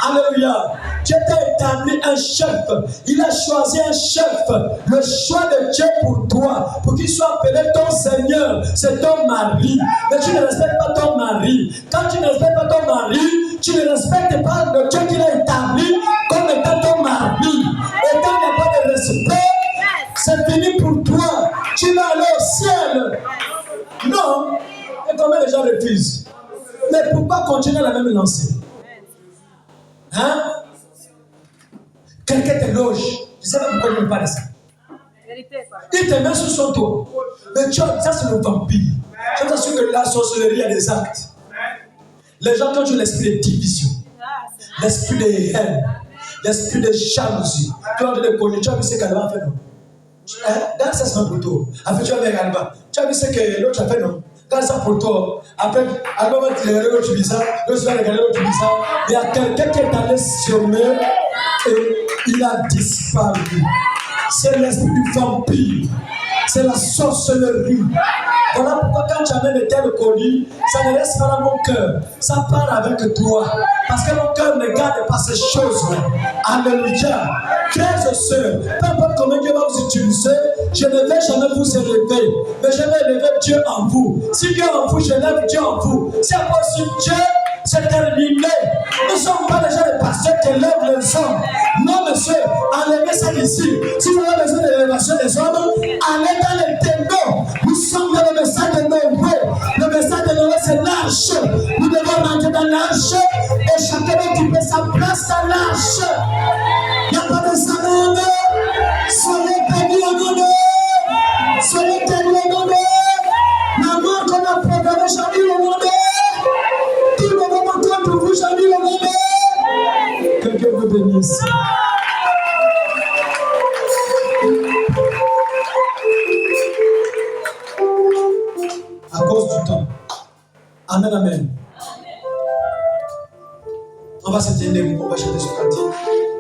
Alléluia. Dieu t'a établi un chef. Il a choisi un chef. Le choix de Dieu pour toi, pour qu'il soit appelé ton Seigneur, c'est ton mari. Mais tu ne respectes pas ton mari. Quand tu ne respectes pas ton mari, tu ne respectes pas le Dieu qu'il a établi comme étant ton mari. Et quand il n'y a pas de respect, c'est fini pour toi. Tu vas aller au ciel. Non. Et combien les gens refusent? Mais pourquoi continuer la même lancée? Hein? Quelqu'un te loge. Je ne sais pas pourquoi il ne parle de ça. Il te met sous son toit. Mais tu vois, ça c'est le vampire. Je t'assure que la sorcellerie, il y a des actes. Les gens qui ont l'esprit de division, l'esprit de haine, l'esprit de jalousie. Tu as de connaître, tu as vu ce qu'elle va faire, non? Dans ça, c'est un pour toi. Après, tu as vu également. Tu as vu ce que l'autre a fait, non? Dans ça pour toi. Après, alors, tu vas regarder l'autre bizarre. L'autre va regarder l'autre bizarre. Il y a quelqu'un qui est allé semer et il a disparu. C'est l'esprit du vampire. C'est la sorcellerie. Voilà pourquoi quand tu amènes de tels colis, ça ne reste pas dans mon cœur. Ça part avec toi. Parce que mon cœur ne garde pas ces choses. Alléluia. Frères et sœurs, peu importe comment Dieu va vous utiliser, je ne vais jamais vous élever. Mais je vais élever Dieu en vous. Si Dieu en vous, je lève Dieu en vous. Si après aussi Dieu, c'est terminé. Nous ne sommes pas déjà des pasteurs qui élèvent les hommes. Non, monsieur, enlevez ça ici. Si vous avez besoin de l'élévation des hommes, allez dans les ténors. Nous sommes dans le message de Noé. Le message de Noé, c'est l'arche. Nous devons rentrer dans l'arche et chacun va occuper sa place dans l'arche. Il n'y a pas de salon. Soyez bénis au nom de. Soyez bénis au nom de. La mort qu'on a programmée, jamais au nom de. Tout le monde contre vous, jamais au nom de. Que Dieu vous bénisse. À cause du temps. Amen, amen. On va se tenir, on va chanter ce cantique.